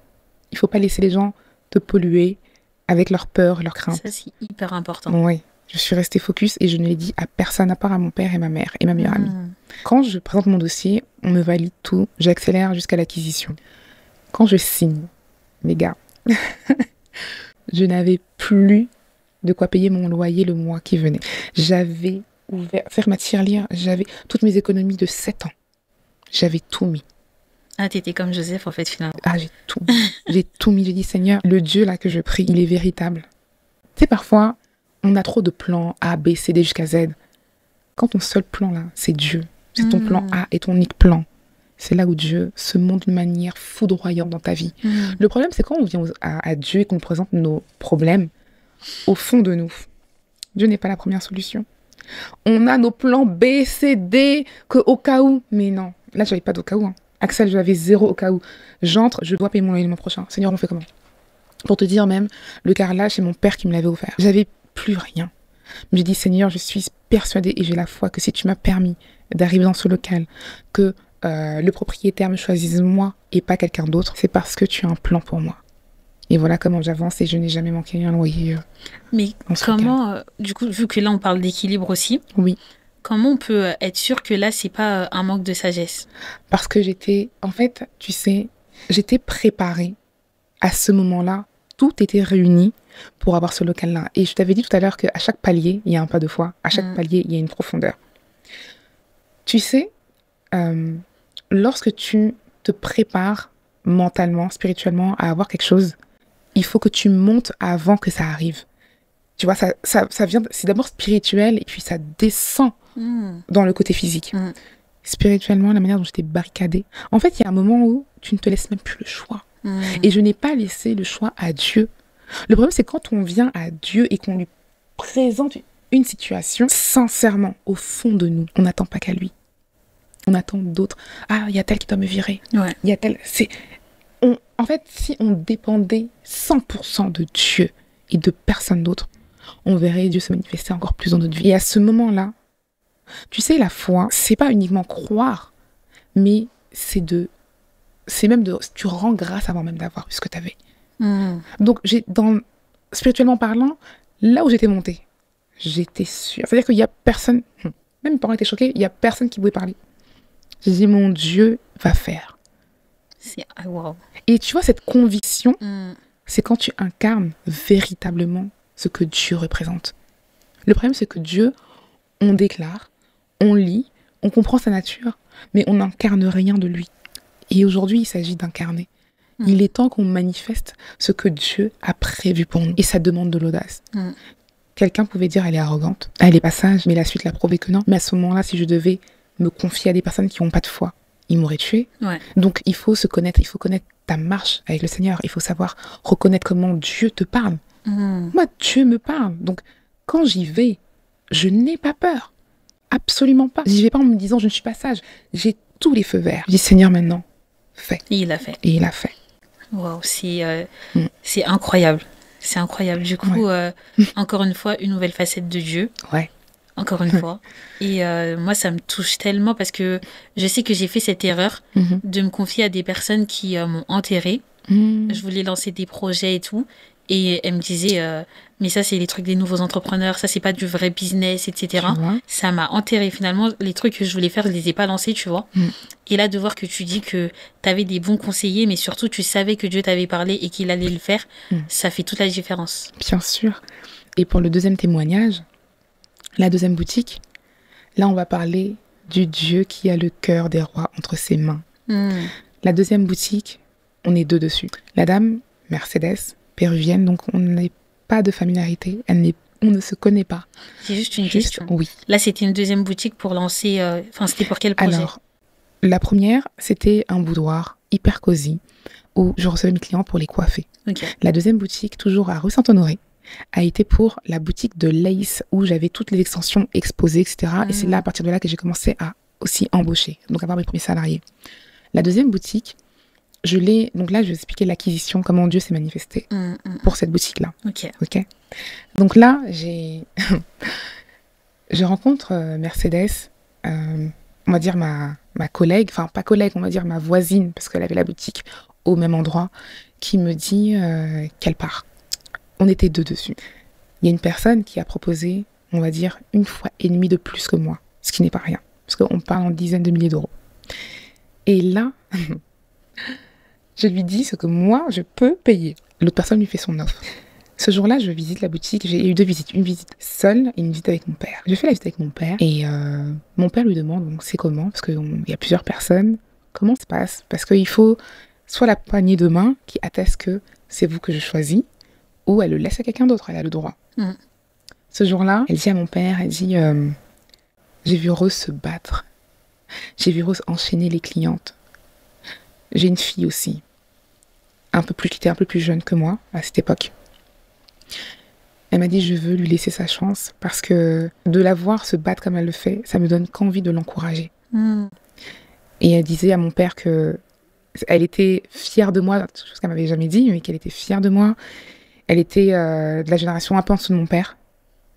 Speaker 1: Il faut pas laisser les gens te polluer avec leur peur, leur crainte.
Speaker 2: Ça, c'est hyper important.
Speaker 1: Oui, je suis restée focus et je ne l'ai dit à personne à part à mon père et ma mère et ma meilleure amie. Quand je présente mon dossier, on me valide tout, j'accélère jusqu'à l'acquisition. Quand je signe, mes gars, je n'avais plus de quoi payer mon loyer le mois qui venait. J'avais faire ma tirelire, j'avais toutes mes économies de 7 ans. J'avais tout mis.
Speaker 2: T'étais comme Joseph, en fait, finalement.
Speaker 1: J'ai tout mis. J'ai tout mis. J'ai dit, Seigneur, le Dieu là que je prie, il est véritable. Tu sais, parfois, on a trop de plans A, B, C, D jusqu'à Z. Quand ton seul plan là, c'est Dieu. C'est ton plan A et ton unique plan. c'est là où Dieu se montre d'une manière foudroyante dans ta vie. Le problème, c'est quand on vient à Dieu et qu'on présente nos problèmes au fond de nous. Dieu n'est pas la première solution. On a nos plans B, C, D, que au cas où. Mais non, là, j'avais pas d'au cas où. Hein. Axel, j'avais 0 au cas où. J'entre, je dois payer mon loyer le mois prochain. Seigneur, on fait comment? Pour te dire même, le carrelage, c'est mon père qui me l'avait offert. J'avais plus rien. Mais j'ai dit, Seigneur, je suis persuadée et j'ai la foi que si tu m'as permis d'arriver dans ce local, que le propriétaire me choisisse moi et pas quelqu'un d'autre, c'est parce que tu as un plan pour moi. Et voilà comment j'avance et je n'ai jamais manqué un loyer.
Speaker 2: Mais comment, du coup, vu que là on parle d'équilibre aussi,
Speaker 1: oui.
Speaker 2: Comment on peut être sûr que là c'est pas un manque de sagesse?
Speaker 1: Parce que j'étais, en fait, tu sais, j'étais préparée à ce moment-là. Tout était réuni pour avoir ce local-là. Et je t'avais dit tout à l'heure qu'à chaque palier, il y a un pas de foi. À chaque palier, il y a une profondeur. Tu sais, lorsque tu te prépares mentalement, spirituellement à avoir quelque chose, il faut que tu montes avant que ça arrive. Tu vois, ça vient, c'est d'abord spirituel et puis ça descend dans le côté physique. Spirituellement, la manière dont j'étais barricadée. En fait, il y a un moment où tu ne te laisses même plus le choix. Et je n'ai pas laissé le choix à Dieu. Le problème, c'est quand on vient à Dieu et qu'on lui présente une situation, sincèrement, au fond de nous, on n'attend pas qu'à lui. On attend d'autres. Ah, il y a tel qui doit me virer.
Speaker 2: Ouais.
Speaker 1: Il y a tel... En fait, si on dépendait 100% de Dieu et de personne d'autre, on verrait Dieu se manifester encore plus dans notre vie. Et à ce moment-là, tu sais, la foi, c'est pas uniquement croire, mais c'est même tu rends grâce avant même d'avoir eu ce que tu avais. Donc, spirituellement parlant, là où j'étais montée, j'étais sûre. C'est-à-dire qu'il y a personne, même mes parents étaient choqués, il y a personne qui pouvait parler. J'ai dit, mon Dieu va faire.
Speaker 2: Wow.
Speaker 1: Et tu vois, cette conviction, c'est quand tu incarnes véritablement ce que Dieu représente. Le problème, c'est que Dieu, on déclare, on lit, on comprend sa nature, mais on n'incarne rien de lui. Et aujourd'hui, il s'agit d'incarner. Il est temps qu'on manifeste ce que Dieu a prévu pour nous. Et ça demande de l'audace. Quelqu'un pouvait dire, elle est arrogante, elle est pas sage, mais la suite l'a prouvé que non. Mais à ce moment-là, si je devais me confier à des personnes qui n'ont pas de foi, ils m'auraient tué. Ouais. Donc, il faut se connaître, il faut connaître ta marche avec le Seigneur. Il faut savoir reconnaître comment Dieu te parle. Moi, Dieu me parle. Donc, quand j'y vais, je n'ai pas peur. Absolument pas. J'y vais pas en me disant, je ne suis pas sage. J'ai tous les feux verts. Je dis, Seigneur, maintenant, fais.
Speaker 2: Et il a fait.
Speaker 1: Et il a fait.
Speaker 2: Waouh, c'est incroyable. C'est incroyable. Du coup, encore une fois, une nouvelle facette de Dieu.
Speaker 1: Ouais.
Speaker 2: Encore une fois. Et moi, ça me touche tellement parce que je sais que j'ai fait cette erreur de me confier à des personnes qui m'ont enterrée. Je voulais lancer des projets et tout. Et elle me disait, mais ça, c'est les trucs des nouveaux entrepreneurs, ça, c'est pas du vrai business, etc. Ça m'a enterrée. Finalement, les trucs que je voulais faire, je les ai pas lancés, tu vois. Et là, de voir que tu dis que tu avais des bons conseillers, mais surtout, tu savais que Dieu t'avait parlé et qu'il allait le faire, ça fait toute la différence. Bien
Speaker 1: sûr. Et pour le deuxième témoignage, la deuxième boutique, là, on va parler du Dieu qui a le cœur des rois entre ses mains. La deuxième boutique, on est deux dessus. La dame, Mercedes, péruvienne, donc on n'est pas de familiarité, on ne se connaît pas.
Speaker 2: C'est juste une question.
Speaker 1: Oui.
Speaker 2: Là, c'était une deuxième boutique pour lancer... c'était pour quel projet?
Speaker 1: Alors, la première, c'était un boudoir hyper cosy où je recevais mes clients pour les coiffer.
Speaker 2: Okay.
Speaker 1: La deuxième boutique, toujours à rue Saint-Honoré, a été pour la boutique de Lace où j'avais toutes les extensions exposées, etc. Et c'est là, à partir de là, que j'ai commencé à aussi embaucher, donc avoir mes premiers salariés. La deuxième boutique, donc là, je vais expliquer l'acquisition, comment Dieu s'est manifesté pour cette boutique-là.
Speaker 2: Ok.
Speaker 1: Donc là, je rencontre Mercedes, on va dire ma collègue, enfin pas collègue, on va dire ma voisine, parce qu'elle avait la boutique au même endroit, qui me dit qu'elle part. On était deux dessus. Il y a une personne qui a proposé, on va dire, 1,5 fois de plus que moi, ce qui n'est pas rien, parce qu'on parle en dizaines de milliers d'euros. Et là... je lui dis ce que moi, je peux payer. L'autre personne lui fait son offre. Ce jour-là, je visite la boutique. J'ai eu 2 visites. Une visite seule et une visite avec mon père. Je fais la visite avec mon père et mon père lui demande donc, c'est comment, parce qu'il y a plusieurs personnes. Comment ça se passe? Parce qu'il faut soit la poignée de main qui atteste que c'est vous que je choisis, ou elle le laisse à quelqu'un d'autre. Elle a le droit. Ce jour-là, elle dit à mon père, elle dit j'ai vu Rose se battre. J'ai vu Rose enchaîner les clientes. J'ai une fille aussi, qui était un peu plus jeune que moi à cette époque. Elle m'a dit, je veux lui laisser sa chance parce que de la voir se battre comme elle le fait, ça me donne qu'envie de l'encourager. Et elle disait à mon père que elle était fière de moi, chose qu'elle m'avait jamais dit, mais qu'elle était fière de moi. Elle était de la génération un peu en dessous de mon père,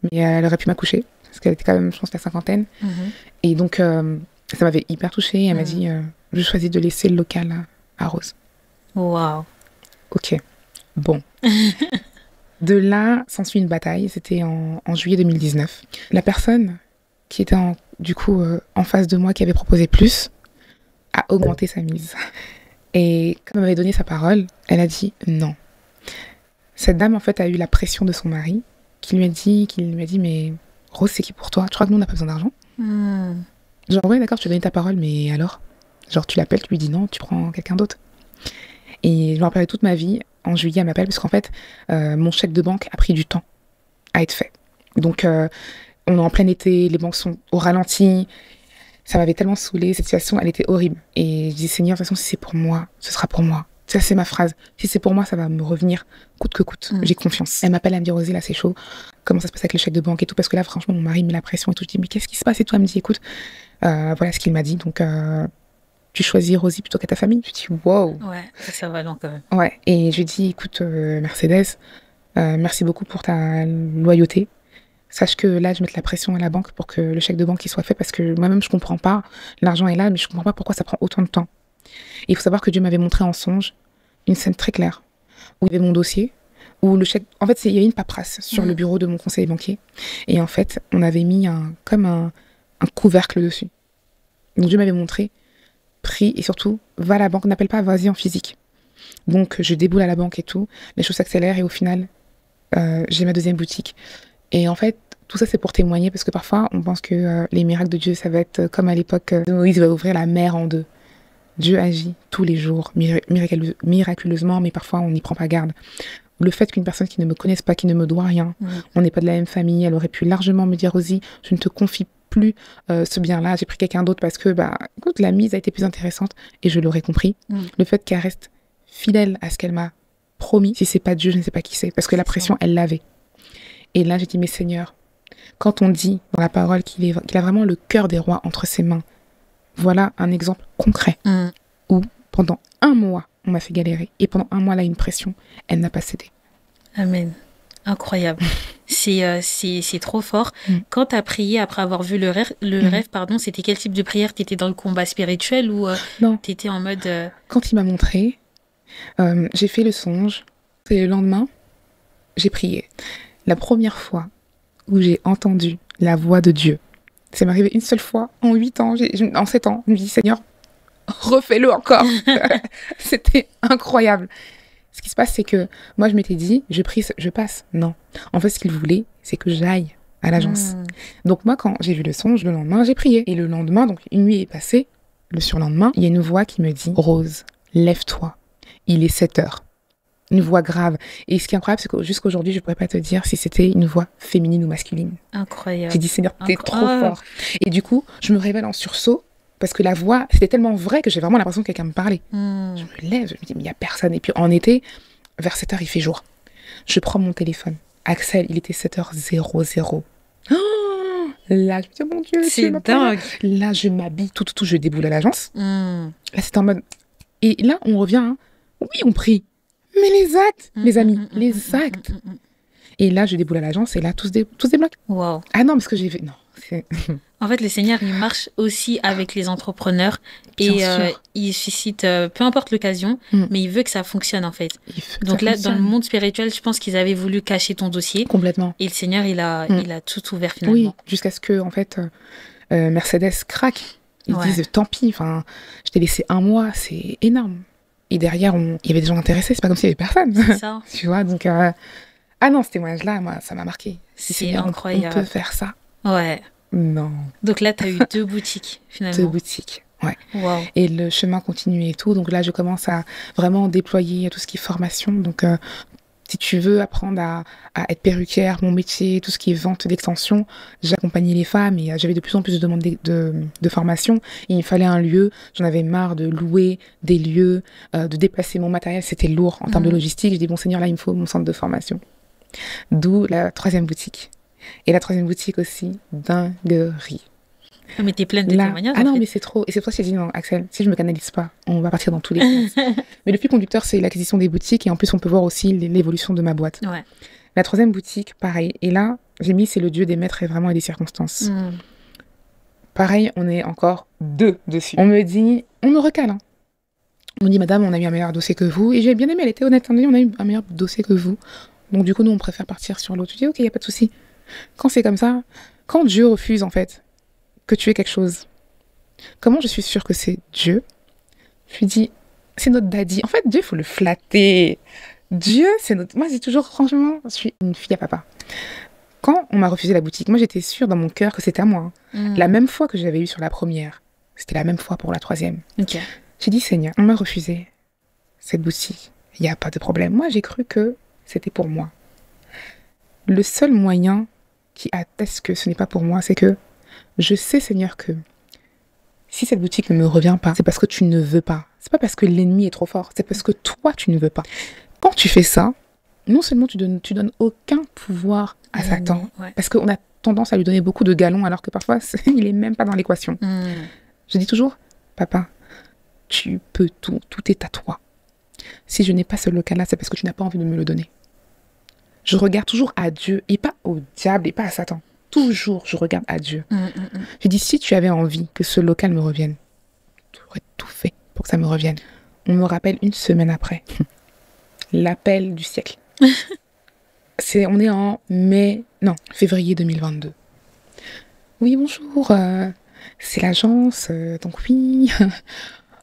Speaker 1: mais elle aurait pu m'accoucher parce qu'elle était quand même, je pense, la cinquantaine. Et donc, ça m'avait hyper touchée. Elle m'a dit, je choisis de laisser le local à Rose.
Speaker 2: Waouh.
Speaker 1: Ok, bon. De là, s'ensuit une bataille. C'était en juillet 2019. La personne qui était en face de moi, qui avait proposé plus, a augmenté sa mise. Et comme elle m'avait donné sa parole, elle a dit non. Cette dame, en fait, a eu la pression de son mari, qui lui a dit, mais Rose, c'est qui pour toi? Tu crois que nous, on n'a pas besoin d'argent? Genre, ouais, d'accord, tu as donné ta parole, mais alors? Genre, tu l'appelles, tu lui dis non, tu prends quelqu'un d'autre. Et je me rappellerai toute ma vie. En juillet, elle m'appelle parce qu'en fait, mon chèque de banque a pris du temps à être fait. Donc, on est en plein été, les banques sont au ralenti. Ça m'avait tellement saoulée, cette situation, elle était horrible. Et je dis, Seigneur, de toute façon, si c'est pour moi, ce sera pour moi. Ça, c'est ma phrase. Si c'est pour moi, ça va me revenir coûte que coûte. J'ai confiance. Elle m'appelle, elle me dit, Rosie, là, c'est chaud. Comment ça se passe avec le chèque de banque et tout? Parce que là, franchement, mon mari me met la pression et tout. Je dis, mais qu'est-ce qui se passe? Et tout, elle me dit, écoute, voilà ce qu'il m'a dit. Donc, tu choisis Rosie plutôt qu'à ta famille. Je dis, wow.
Speaker 2: Ouais, ça va long quand même.
Speaker 1: Ouais. Et je lui dis, écoute, Mercedes, merci beaucoup pour ta loyauté. Sache que là, je mets la pression à la banque pour que le chèque de banque il soit fait parce que moi-même, je comprends pas. L'argent est là, mais je comprends pas pourquoi ça prend autant de temps. Et il faut savoir que Dieu m'avait montré en songe une scène très claire où il y avait mon dossier, où le chèque... En fait, il y avait une paperasse sur le bureau de mon conseiller banquier. Et en fait, on avait mis un couvercle dessus. Donc Dieu m'avait montré, prie et surtout, va à la banque, n'appelle pas, vas-y en physique. Donc je déboule à la banque et tout, les choses s'accélèrent et au final, j'ai ma deuxième boutique. Et en fait, tout ça, c'est pour témoigner, parce que parfois, on pense que les miracles de Dieu, ça va être comme à l'époque de Moïse va ouvrir la mer en deux. Dieu agit tous les jours, miraculeusement, mais parfois, on n'y prend pas garde. Le fait qu'une personne qui ne me connaisse pas, qui ne me doit rien, on n'est pas de la même famille, elle aurait pu largement me dire, Rosie, je ne te confie plus ce bien-là, j'ai pris quelqu'un d'autre parce que, écoute, la mise a été plus intéressante, et je l'aurais compris. Le fait qu'elle reste fidèle à ce qu'elle m'a promis, si c'est pas Dieu, je ne sais pas qui c'est, parce que la pression, elle l'avait. Et là, j'ai dit, mais Seigneur, quand on dit dans la parole qu'il a vraiment le cœur des rois entre ses mains, voilà un exemple concret où pendant un mois, on m'a fait galérer. Et pendant un mois, là, une pression, elle n'a pas cédé.
Speaker 2: Amen. Incroyable. C'est trop fort. Quand tu as prié après avoir vu le rêve, c'était quel type de prière? Tu étais dans le combat spirituel ou
Speaker 1: non.
Speaker 2: Tu étais en mode...
Speaker 1: Quand il m'a montré, j'ai fait le songe. Et le lendemain, j'ai prié. La première fois où j'ai entendu la voix de Dieu, ça m'est arrivé une seule fois en 8 ans, en 7 ans. Je me dis, Seigneur, refais-le encore. C'était incroyable. Ce qui se passe, c'est que moi, je m'étais dit, je prie, je passe. Non. En fait, ce qu'il voulait, c'est que j'aille à l'agence. Donc moi, quand j'ai vu le songe, le lendemain, j'ai prié. Et le lendemain, donc une nuit est passée, le surlendemain, il y a une voix qui me dit, Rose, lève-toi, il est 7 heures. Une voix grave. Et ce qui est incroyable, c'est que jusqu'aujourd'hui, je ne pourrais pas te dire si c'était une voix féminine ou masculine.
Speaker 2: Incroyable.
Speaker 1: J'ai dit, Seigneur, t'es trop fort. Et du coup, je me révèle en sursaut parce que la voix, c'était tellement vrai que j'ai vraiment l'impression que quelqu'un me parlait. Je me lève, je me dis, mais il n'y a personne. Et puis en été, vers 7 heures, il fait jour. Je prends mon téléphone. Axel, il était 7h00. Oh, là, je me dis, oh mon Dieu,
Speaker 2: c'est dingue.
Speaker 1: Là, je m'habille, tout, je déboule à l'agence. Là, c'est en mode... Et là, on revient, hein. Oui, on prie. Mais les actes, les amis, les actes. Et là, je déboule à l'agence et là, tout se débloque.
Speaker 2: Wow.
Speaker 1: Ah non, parce que j'ai fait... Non, c'est...
Speaker 2: En fait, le Seigneur, il marche aussi avec les entrepreneurs et il suscite, peu importe l'occasion, mais il veut que ça fonctionne en fait. Donc là, dans le monde spirituel, je pense qu'ils avaient voulu cacher ton dossier.
Speaker 1: Complètement.
Speaker 2: Et le Seigneur, il a tout ouvert finalement.
Speaker 1: Oui, jusqu'à ce que, en fait, Mercedes craque. Ils disent, tant pis, enfin, je t'ai laissé un mois, c'est énorme. Et derrière, il y avait des gens intéressés, c'est pas comme s'il y avait personne.
Speaker 2: C'est ça.
Speaker 1: Tu vois, donc... Ah non, ce témoignage-là, moi, ça m'a marqué.
Speaker 2: C'est incroyable.
Speaker 1: On peut faire ça.
Speaker 2: Ouais.
Speaker 1: Non.
Speaker 2: Donc là, tu as eu 2 boutiques, finalement.
Speaker 1: 2 boutiques, ouais.
Speaker 2: Wow.
Speaker 1: Et le chemin continue et tout. Donc là, je commence à vraiment déployer tout ce qui est formation. Donc, Si tu veux apprendre à être perruquière, mon métier, tout ce qui est vente d'extension, j'accompagnais les femmes et j'avais de plus en plus de demandes de formation. Et il me fallait un lieu. J'en avais marre de louer des lieux, de déplacer mon matériel. C'était lourd en termes de logistique. J'ai dit, bon Seigneur, là, il me faut mon centre de formation. D'où la 3e boutique. Et la 3e boutique aussi, dinguerie.
Speaker 2: Mais t'es pleine de témoignages.
Speaker 1: Ah non, mais c'est trop. Et c'est pour ça que j'ai dit, non, Axel, si je me canalise pas, on va partir dans tous les sens. Mais le fil conducteur, c'est l'acquisition des boutiques. Et en plus, on peut voir aussi l'évolution de ma boîte.
Speaker 2: Ouais.
Speaker 1: La 3e boutique, pareil. Et là, j'ai mis, c'est le Dieu des maîtres et vraiment et des circonstances. Pareil, on est encore 2 dessus. On me dit, on me recale. Hein. On me dit, madame, on a eu un meilleur dossier que vous. Et j'ai bien aimé, elle était honnête. On a eu un meilleur dossier que vous. Donc du coup, nous, on préfère partir sur l'autre. Je dis, ok, il n'y a pas de souci. Quand c'est comme ça, quand Dieu refuse, en fait, que tu aies quelque chose, comment je suis sûre que c'est Dieu? Je lui dis, c'est notre daddy. En fait, Dieu, il faut le flatter. Dieu, c'est notre... Moi, j'ai toujours, franchement, je suis une fille à papa. Quand on m'a refusé la boutique, moi, j'étais sûre dans mon cœur que c'était à moi. La même foi que j'avais eue sur la première, c'était la même foi pour la 3e.
Speaker 2: Okay.
Speaker 1: J'ai dit, Seigneur, on m'a refusé cette boutique. Il n'y a pas de problème. Moi, j'ai cru que c'était pour moi. Le seul moyen qui atteste que ce n'est pas pour moi, c'est que je sais, Seigneur, que si cette boutique ne me revient pas, c'est parce que tu ne veux pas. C'est pas parce que l'ennemi est trop fort, c'est parce que toi, tu ne veux pas. Quand tu fais ça, non seulement tu donnes aucun pouvoir à Satan, parce qu'on a tendance à lui donner beaucoup de galons, alors que parfois, il est même pas dans l'équation. Je dis toujours, papa, tu peux tout est à toi. Si je n'ai pas ce local-là, c'est parce que tu n'as pas envie de me le donner. Je regarde toujours à Dieu, et pas au diable, et pas à Satan. Toujours, je regarde à Dieu. Je dis, si tu avais envie que ce local me revienne, tu aurais tout fait pour que ça me revienne. On me rappelle 1 semaine après. L'appel du siècle. On est en février 2022. Oui, bonjour. C'est l'agence. Donc oui,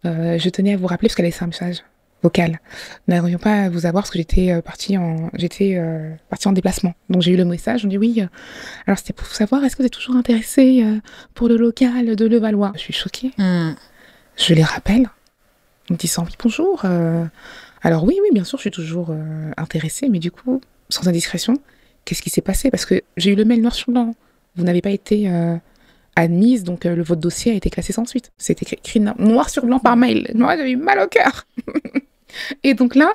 Speaker 1: je tenais à vous rappeler parce qu'elle a laissé un message vocal. Nous n'arrivions pas à vous avoir parce que j'étais partie en déplacement. Donc j'ai eu le message, on dit oui. Alors c'était pour savoir, est-ce que vous êtes toujours intéressé pour le local de Levallois? Je suis choquée. Je les rappelle en me disant oui, bonjour. Alors oui, bien sûr, je suis toujours intéressée, mais du coup, sans indiscrétion, qu'est-ce qui s'est passé? Parce que j'ai eu le mail noir sur blanc. Vous n'avez pas été admise, donc votre dossier a été classé sans suite. C'était écrit noir sur blanc par mail. Moi, j'avais eu mal au cœur. Et donc là,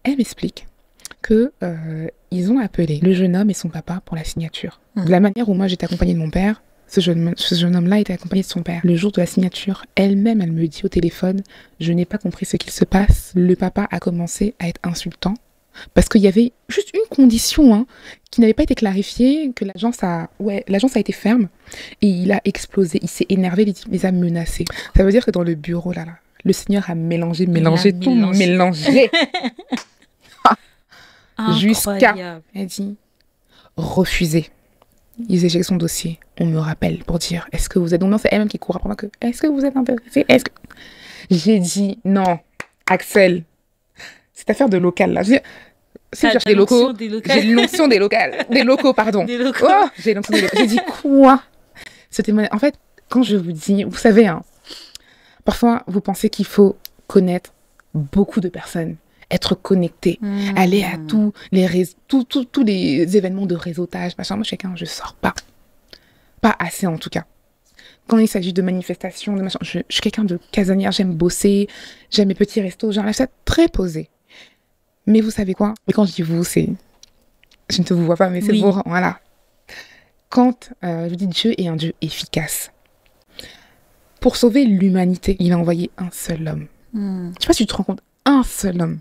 Speaker 1: elle m'explique que ils ont appelé le jeune homme et son papa pour la signature. De la manière où moi j'étais accompagnée de mon père, ce jeune homme-là était accompagné de son père. Le jour de la signature, elle-même, elle me dit au téléphone, je n'ai pas compris ce qu'il se passe. Le papa a commencé à être insultant parce qu'il y avait juste une condition qui n'avait pas été clarifiée, que l'agence a été ferme et il a explosé, il s'est énervé, il les a menacés. Ça veut dire que dans le bureau là, le Seigneur a mélangé, jusqu'à, elle dit, refuser. Ils éjectent son dossier. On me rappelle pour dire, est-ce que vous êtes... Donc non, c'est elle-même qui court après moi que, est-ce que vous êtes intéressé? J'ai dit, non, Axel, cette affaire de local là. Si je cherche des locaux, j'ai l'onction des locales. Des locaux, pardon. Des locaux. Oh, j'ai l'onction des locaux. J'ai dit, quoi? En fait, quand je vous dis, vous savez, parfois, vous pensez qu'il faut connaître beaucoup de personnes, être connecté, aller à tous les événements de réseautage, machin. Moi, je sors pas. Pas assez, en tout cas. Quand il s'agit de manifestations, de machin, je suis quelqu'un de casanière, j'aime bosser, j'aime mes petits restos, j'ai un lifestyle très posé. Mais vous savez quoi? Et quand je dis vous, c'est... Je ne te vous vois pas, mais c'est vous, voilà. Quand je vous dis Dieu est un Dieu efficace, pour sauver l'humanité, il a envoyé un seul homme. Je sais pas si tu te rends compte, un seul homme.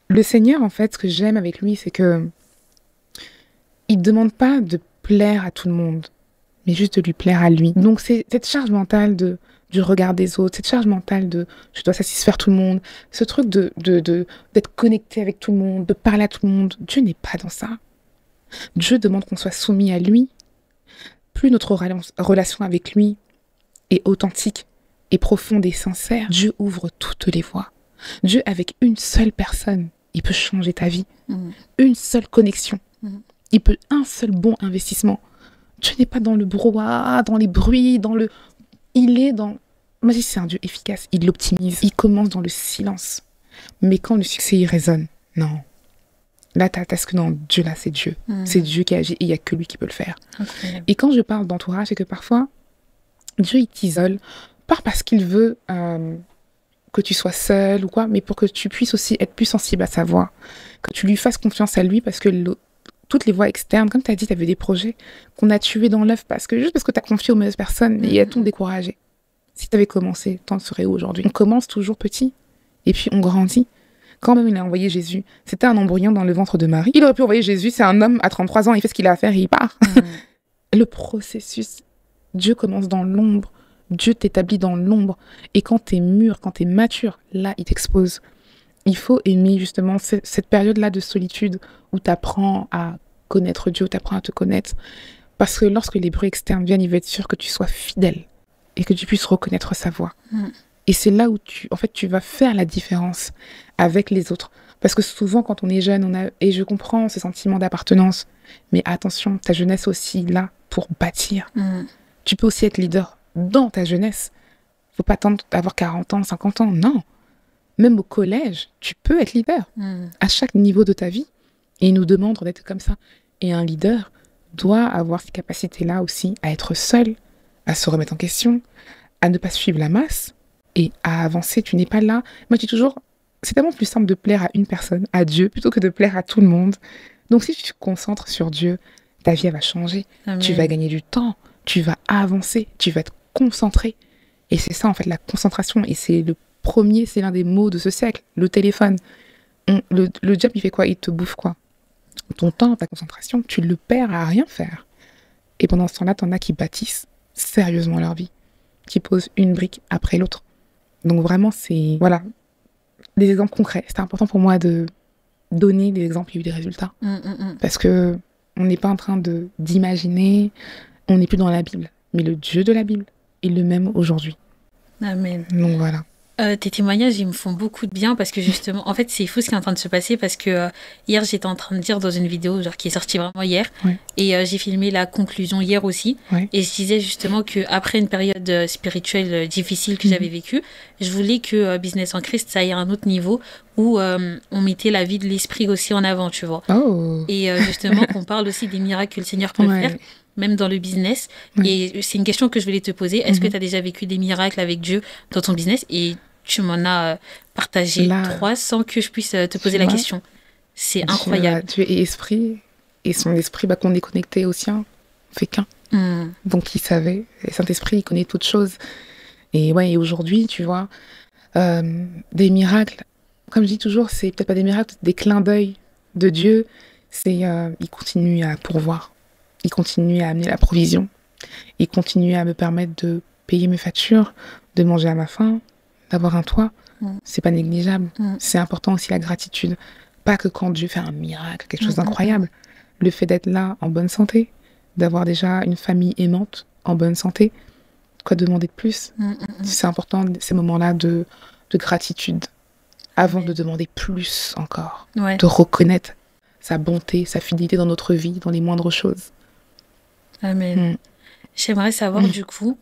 Speaker 1: Le Seigneur, en fait, ce que j'aime avec lui, c'est que il ne demande pas de plaire à tout le monde, mais juste de lui plaire à lui. Donc c'est cette charge mentale du regard des autres, cette charge mentale de je dois satisfaire tout le monde, ce truc d'être connecté avec tout le monde, de parler à tout le monde. Dieu n'est pas dans ça. Dieu demande qu'on soit soumis à lui. Plus notre relation avec lui est authentique et profonde et sincère, Dieu ouvre toutes les voies. Dieu, avec une seule personne, il peut changer ta vie. Une seule connexion. Il peut un seul bon investissement. Dieu n'est pas dans le brouhaha, dans les bruits, il est dans... Moi, je dis, c'est un Dieu efficace. Il l'optimise. Il commence dans le silence. Mais quand le succès, il résonne, non. Là, t'as ce que non, Dieu, là, c'est Dieu. C'est Dieu qui agit et il n'y a que lui qui peut le faire. Et quand je parle d'entourage, c'est que parfois, Dieu, il t'isole, pas parce qu'il veut que tu sois seul ou quoi, mais pour que tu puisses aussi être plus sensible à sa voix, que tu lui fasses confiance à lui, parce que toutes les voix externes, comme tu as dit, tu avais des projets qu'on a tués dans l'œuf, juste parce que tu as confié aux mauvaises personnes, et elles t'ont découragé. Si tu avais commencé, t'en serais où aujourd'hui? On commence toujours petit, et puis on grandit. Quand même il a envoyé Jésus, c'était un embryon dans le ventre de Marie. Il aurait pu envoyer Jésus, c'est un homme à 33 ans, il fait ce qu'il a à faire et il part. Le processus, Dieu commence dans l'ombre, Dieu t'établit dans l'ombre. Et quand t'es mûr, quand t'es mature, là, il t'expose. Il faut aimer justement cette période-là de solitude où t'apprends à connaître Dieu, où t'apprends à te connaître. Parce que lorsque les bruits externes viennent, il va être sûr que tu sois fidèle et que tu puisses reconnaître sa voix. Et c'est là où tu vas faire la différence avec les autres. Parce que souvent, quand on est jeune, et je comprends ce sentiment d'appartenance, mais attention, ta jeunesse aussi là pour bâtir. Tu peux aussi être leader dans ta jeunesse. Faut pas attendre d'avoir 40 ans, 50 ans, non. Même au collège, tu peux être leader à chaque niveau de ta vie. Et il nous demande d'être comme ça. Et un leader doit avoir ces capacités-là aussi à être seul, à se remettre en question, à ne pas suivre la masse et à avancer. Tu n'es pas là. Moi, je dis toujours, c'est tellement plus simple de plaire à une personne, à Dieu, plutôt que de plaire à tout le monde. Donc, si tu te concentres sur Dieu, ta vie, elle va changer. Amen. Tu vas gagner du temps, tu vas avancer, tu vas te concentrer. Et c'est ça, en fait, la concentration. Et c'est l'un des mots de ce siècle, le téléphone. Le diable, il fait quoi? Il te bouffe quoi? Ton temps, ta concentration, tu le perds à rien faire. Et pendant ce temps-là, t'en as qui bâtissent sérieusement leur vie, qui posent une brique après l'autre. Donc vraiment, c'est... Voilà, des exemples concrets. C'était important pour moi de donner des exemples, il y a eu des résultats. Parce que on n'est pas en train d'imaginer, on n'est plus dans la Bible. Mais le Dieu de la Bible est le même aujourd'hui.
Speaker 2: Amen.
Speaker 1: Donc voilà.
Speaker 2: Tes témoignages, ils me font beaucoup de bien parce que justement, en fait, c'est fou ce qui est en train de se passer parce que hier, j'étais en train de dire dans une vidéo qui est sortie vraiment hier et j'ai filmé la conclusion hier aussi et je disais justement qu'après une période spirituelle difficile que j'avais vécue, je voulais que Business en Christ, ça aille à un autre niveau où on mettait la vie de l'esprit aussi en avant, tu vois. Et justement, qu'on parle aussi des miracles que le Seigneur peut faire, même dans le business. Et c'est une question que je voulais te poser. Est-ce que tu as déjà vécu des miracles avec Dieu dans ton business? Et tu m'en as partagé 3 sans que je puisse te poser la question. C'est incroyable.
Speaker 1: Dieu est esprit, et son esprit, qu'on est connecté au sien, on fait qu'un. Donc il savait, le Saint-Esprit, il connaît toutes choses. Et et aujourd'hui, tu vois, des miracles, comme je dis toujours, c'est peut-être pas des miracles, des clins d'œil de Dieu. Il continue à pourvoir, il continue à amener la provision, il continue à me permettre de payer mes factures, de manger à ma faim, d'avoir un toit. C'est pas négligeable. C'est important aussi la gratitude. Pas que quand Dieu fait un miracle, quelque chose d'incroyable. Le fait d'être là en bonne santé, d'avoir déjà une famille aimante en bonne santé, quoi demander de plus? C'est important ces moments-là de gratitude avant de demander plus encore, de reconnaître sa bonté, sa fidélité dans notre vie, dans les moindres choses.
Speaker 2: Amen. J'aimerais savoir du coup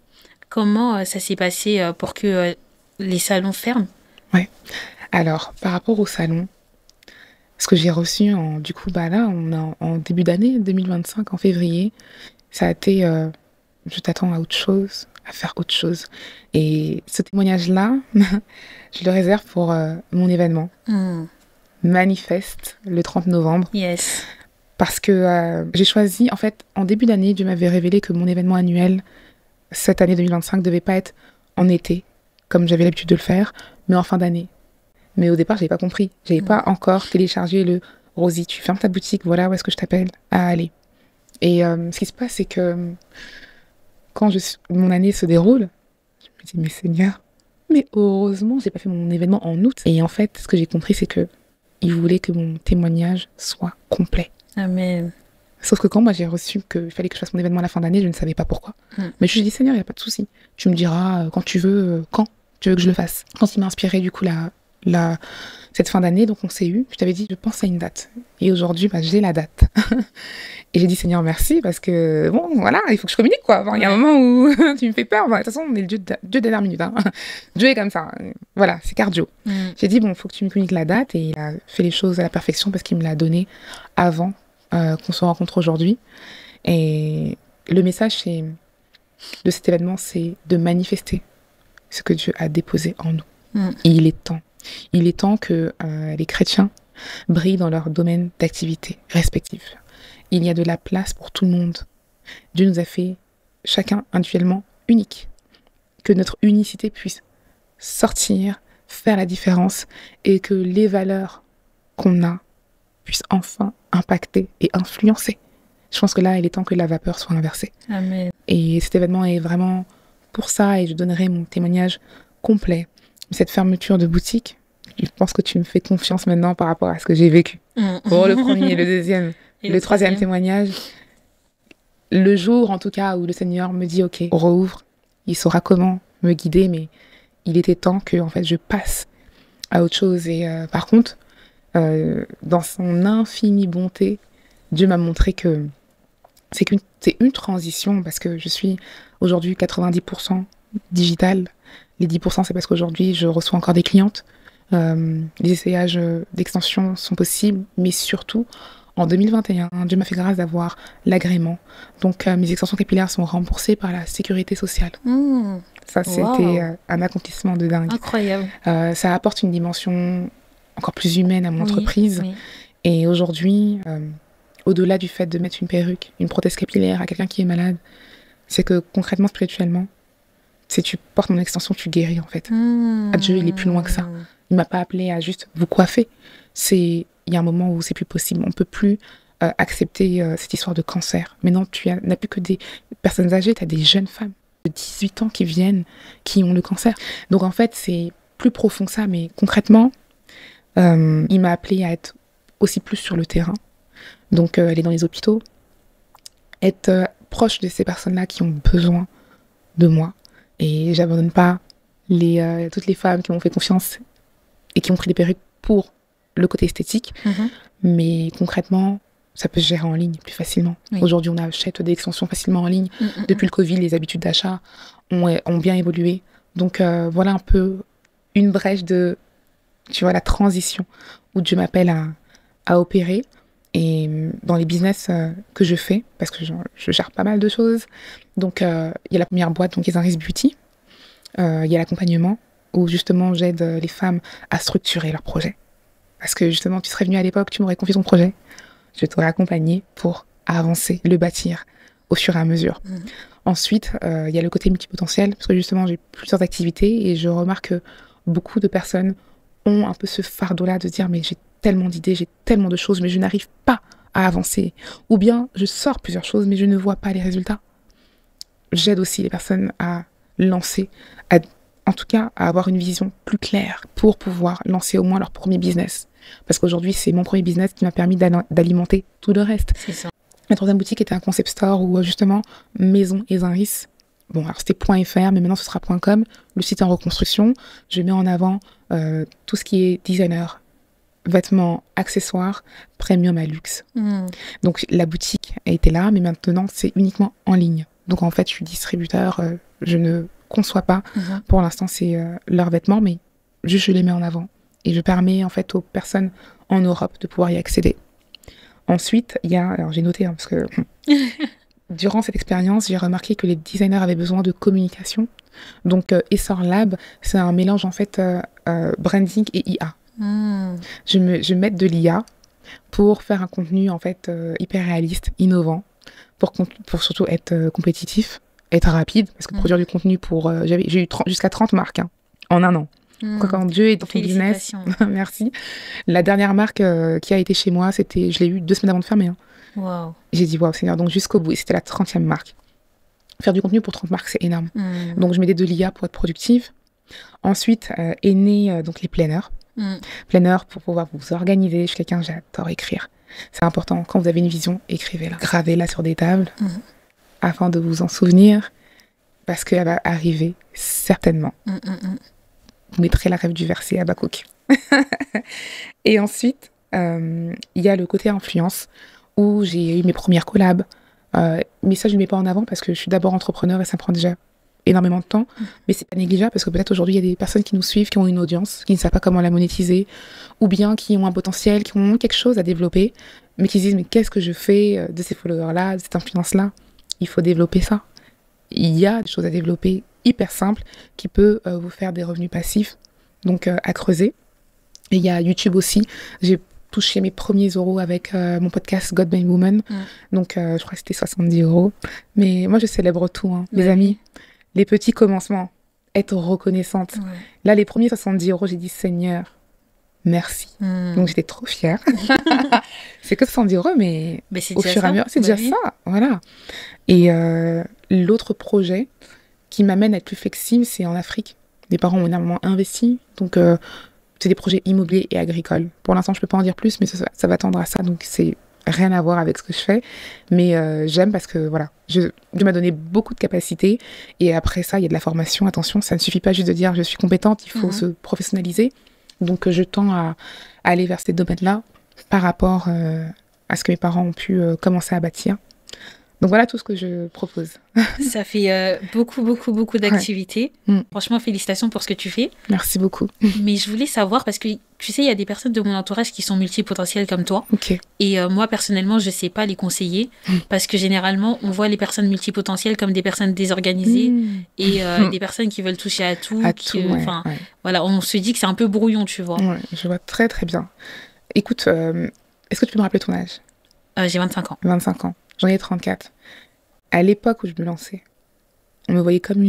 Speaker 2: comment ça s'est passé pour que les salons ferment.
Speaker 1: Alors, par rapport au salon, ce que j'ai reçu du coup, là, on est en début d'année 2025, en février, ça a été je t'attends à autre chose, à faire autre chose. Et ce témoignage-là, je le réserve pour mon événement. Manifeste, le 30 novembre.
Speaker 2: Yes.
Speaker 1: Parce que j'ai choisi, en fait, en début d'année, Dieu m'avait révélé que mon événement annuel, cette année 2025, ne devait pas être en été, comme j'avais l'habitude de le faire, mais en fin d'année. Mais au départ, je n'avais pas compris. Je n'avais pas encore téléchargé le « Rosie, tu fermes ta boutique, voilà où est-ce que je t'appelle à aller ». Et ce qui se passe, c'est que quand mon année se déroule, je me dis « Mais Seigneur, mais heureusement, je n'ai pas fait mon événement en août ». Et en fait, ce que j'ai compris, c'est qu'il voulait que mon témoignage soit complet.
Speaker 2: Amen.
Speaker 1: Sauf que quand moi j'ai reçu qu'il fallait que je fasse mon événement à la fin d'année, je ne savais pas pourquoi. Mais je lui ai dit, Seigneur, il n'y a pas de souci. Tu me diras quand tu veux que je le fasse. Quand il m'a inspiré, du coup, cette fin d'année, donc on s'est eu, je t'avais dit, je pense à une date. Et aujourd'hui, j'ai la date. Et j'ai dit, Seigneur, merci, parce que, bon, voilà, il faut que je communique, quoi. Il y a un moment où tu me fais peur. De toute façon, on est le Dieu de dernière minute. Hein. Dieu est comme ça. Voilà, c'est cardio. J'ai dit, bon, il faut que tu me communiques la date. Et il a fait les choses à la perfection parce qu'il me l'a donné avant qu'on se rencontre aujourd'hui. Et le message de cet événement, c'est de manifester ce que Dieu a déposé en nous. Et il est temps. Il est temps que les chrétiens brillent dans leur domaine d'activité respectif. Il y a de la place pour tout le monde. Dieu nous a fait chacun individuellement unique. Que notre unicité puisse sortir, faire la différence et que les valeurs qu'on a puissent enfin impacter et influencer. Je pense que là, il est temps que la vapeur soit inversée.
Speaker 2: Amen.
Speaker 1: Et cet événement est vraiment pour ça et je donnerai mon témoignage complet. Cette fermeture de boutique, je pense que tu me fais confiance maintenant par rapport à ce que j'ai vécu. Pour le premier, le deuxième, et le troisième témoignage. Le jour, en tout cas, où le Seigneur me dit, OK, on rouvre, il saura comment me guider, mais il était temps que, en fait, je passe à autre chose. Et par contre, dans son infinie bonté, Dieu m'a montré que c'est une transition parce que je suis aujourd'hui 90% digital. Les 10%, c'est parce qu'aujourd'hui, je reçois encore des clientes. Les essayages d'extension sont possibles, mais surtout, en 2021, Dieu m'a fait grâce d'avoir l'agrément. Donc, mes extensions capillaires sont remboursées par la sécurité sociale. Ça, c'était un accomplissement de dingue.
Speaker 2: Incroyable.
Speaker 1: Ça apporte une dimension encore plus humaine à mon entreprise. Oui. Et aujourd'hui, au-delà du fait de mettre une perruque, une prothèse capillaire à quelqu'un qui est malade, c'est que concrètement, spirituellement, si tu portes mon extension, tu guéris en fait. Dieu, il est plus loin que ça. Il m'a pas appelé à juste vous coiffer. Il y a un moment où c'est plus possible. On peut plus accepter cette histoire de cancer. Maintenant, tu n'as plus que des personnes âgées, tu as des jeunes femmes de 18 ans qui viennent, qui ont le cancer. Donc en fait, c'est plus profond que ça, mais concrètement, il m'a appelé à être aussi plus sur le terrain. Donc aller dans les hôpitaux, être proche de ces personnes-là qui ont besoin de moi. Et j'abandonne pas toutes les femmes qui m'ont fait confiance et qui ont pris des perruques pour le côté esthétique. Mais concrètement, ça peut se gérer en ligne plus facilement. Oui. Aujourd'hui, on achète des extensions facilement en ligne. Depuis le Covid, les habitudes d'achat ont bien évolué. Donc voilà un peu une brèche de, tu vois, la transition où Dieu m'appelle à opérer. Et dans les business que je fais, parce que je gère pas mal de choses, donc il y a la première boîte, donc Izaris Beauty, il y a l'accompagnement, où justement j'aide les femmes à structurer leur projet. Parce que justement, tu serais venu à l'époque, tu m'aurais confié ton projet, je t'aurais accompagné pour avancer, le bâtir au fur et à mesure. Ensuite, il y a le côté multipotentiel, parce que justement j'ai plusieurs activités et je remarque que beaucoup de personnes ont un peu ce fardeau-là de dire mais j'ai tellement d'idées, j'ai tellement de choses, mais je n'arrive pas à avancer. Ou bien, je sors plusieurs choses, mais je ne vois pas les résultats. J'aide aussi les personnes à lancer, en tout cas, à avoir une vision plus claire pour pouvoir lancer au moins leur premier business. Parce qu'aujourd'hui, c'est mon premier business qui m'a permis d'alimenter tout le reste.
Speaker 2: C'est ça.
Speaker 1: La troisième boutique était un concept store où, justement, Maison Izaris, bon, alors c'était .fr, mais maintenant ce sera .com. Le site est en reconstruction. Je mets en avant tout ce qui est designer, vêtements, accessoires, premium à luxe. Donc la boutique a été là, mais maintenant c'est uniquement en ligne. Donc en fait, je suis distributeur, je ne conçois pas. Pour l'instant, c'est leurs vêtements, mais juste je les mets en avant. Et je permets en fait aux personnes en Europe de pouvoir y accéder. Ensuite, il y a, alors j'ai noté, parce que durant cette expérience, j'ai remarqué que les designers avaient besoin de communication. Donc Essor Lab, c'est un mélange en fait branding et IA. Je mets de l'IA pour faire un contenu en fait hyper réaliste, innovant, pour surtout être compétitif, être rapide, parce que produire du contenu j'ai eu jusqu'à 30 marques en un an. Quand Dieu est dans ton business, merci. La dernière marque qui a été chez moi, je l'ai eu 2 semaines avant de fermer.
Speaker 2: Wow.
Speaker 1: J'ai dit waouh Seigneur, donc jusqu'au bout, et c'était la 30e marque. Faire du contenu pour 30 marques, c'est énorme. Donc je mettais de l'IA pour être productive. Ensuite est né donc les planners. Planner pour pouvoir vous organiser. Je suis quelqu'un, j'adore écrire. C'est important. Quand vous avez une vision, écrivez-la. Gravez-la sur des tables afin de vous en souvenir parce qu'elle va arriver certainement. vous mettrez la rêve du verset Habakkuk. Et ensuite, il y a le côté influence, où j'ai eu mes premières collabs. Mais ça, je ne mets pas en avant parce que je suis d'abord entrepreneur et ça me prend déjà énormément de temps. Mais c'est pas négligeable parce que peut-être aujourd'hui, il y a des personnes qui nous suivent, qui ont une audience, qui ne savent pas comment la monétiser, ou bien qui ont un potentiel, qui ont quelque chose à développer, mais qui se disent, mais qu'est-ce que je fais de ces followers-là, de cette influence-là? Il faut développer ça. Il y a des choses à développer hyper simples qui peut vous faire des revenus passifs, donc à creuser. Et il y a YouTube aussi. J'ai touché mes premiers euros avec mon podcast God Made Woman. Donc, je crois que c'était 70 €. Mais moi, je célèbre tout, hein, mes amis. Les petits commencements. Être reconnaissante. Là, les premiers 70 €, j'ai dit, Seigneur, merci. Donc, j'étais trop fière. C'est que 70 €, mais au fur et à mesure, c'est déjà ça. Voilà. Et l'autre projet qui m'amène à être plus flexible, c'est en Afrique. Mes parents ont énormément investi. Donc, c'est des projets immobiliers et agricoles. Pour l'instant, je ne peux pas en dire plus, mais ça va tendre à ça. Donc, c'est rien à voir avec ce que je fais. Mais j'aime parce que, voilà, Dieu m'a donné beaucoup de capacités. Et après ça, il y a de la formation. Attention, ça ne suffit pas juste de dire « je suis compétente », il faut se professionnaliser. Donc, je tends à aller vers ces domaines-là par rapport à ce que mes parents ont pu commencer à bâtir. Donc voilà tout ce que je propose.
Speaker 2: Ça fait beaucoup d'activités. Franchement, félicitations pour ce que tu fais.
Speaker 1: Merci beaucoup.
Speaker 2: Mais je voulais savoir, parce que tu sais, il y a des personnes de mon entourage qui sont multipotentielles comme toi. Et moi, personnellement, je ne sais pas les conseiller. Parce que généralement, on voit les personnes multipotentielles comme des personnes désorganisées et des personnes qui veulent toucher à tout. Voilà, on se dit que c'est un peu brouillon, tu vois.
Speaker 1: Ouais, je vois très très bien. Écoute, est-ce que tu peux me rappeler ton âge?
Speaker 2: J'ai 25 ans.
Speaker 1: 25 ans. J'en ai 34. À l'époque où je me lançais, on me voyait comme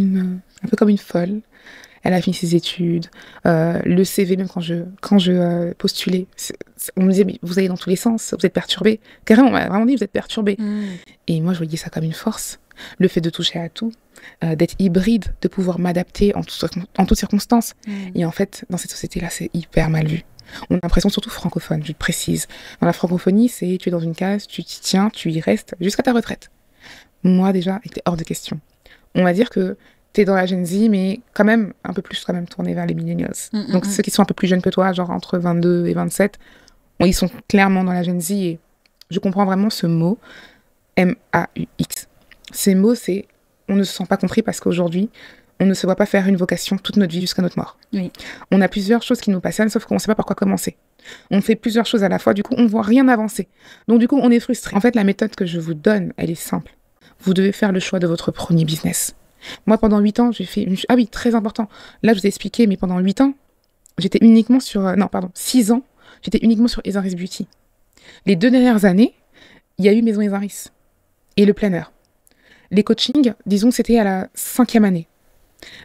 Speaker 1: un peu comme une folle. Elle a fini ses études. Le CV, même quand je postulais, on me disait, mais vous allez dans tous les sens, vous êtes perturbée. Carrément, on m'a vraiment dit, vous êtes perturbée. Et moi, je voyais ça comme une force. Le fait de toucher à tout, d'être hybride, de pouvoir m'adapter en toutes circonstances. Et en fait, dans cette société-là, c'est hyper mal vu. On a l'impression, surtout francophone, je le précise. Dans la francophonie, c'est tu es dans une case, tu t'y tiens, tu y restes jusqu'à ta retraite. Moi, déjà, il était hors de question. On va dire que tu es dans la Gen Z, mais quand même un peu plus tourné vers les millennials. Donc, ceux qui sont un peu plus jeunes que toi, genre entre 22 et 27, ils sont clairement dans la Gen Z et je comprends vraiment ce mot, M-A-U-X. Ces mots, c'est on ne se sent pas compris parce qu'aujourd'hui, on ne se voit pas faire une vocation toute notre vie jusqu'à notre mort. On a plusieurs choses qui nous passionnent, sauf qu'on ne sait pas par quoi commencer. On fait plusieurs choses à la fois, du coup, on ne voit rien avancer. Donc, du coup, on est frustré. En fait, la méthode que je vous donne, elle est simple. Vous devez faire le choix de votre premier business. Moi, pendant 8 ans, j'ai fait... Ah oui, très important. Là, je vous ai expliqué, mais pendant 8 ans, j'étais uniquement sur... 6 ans, j'étais uniquement sur Ezaris Beauty. Les 2 dernières années, il y a eu Maison Ezaris et le planner. Les coachings, disons que c'était à la 5e année.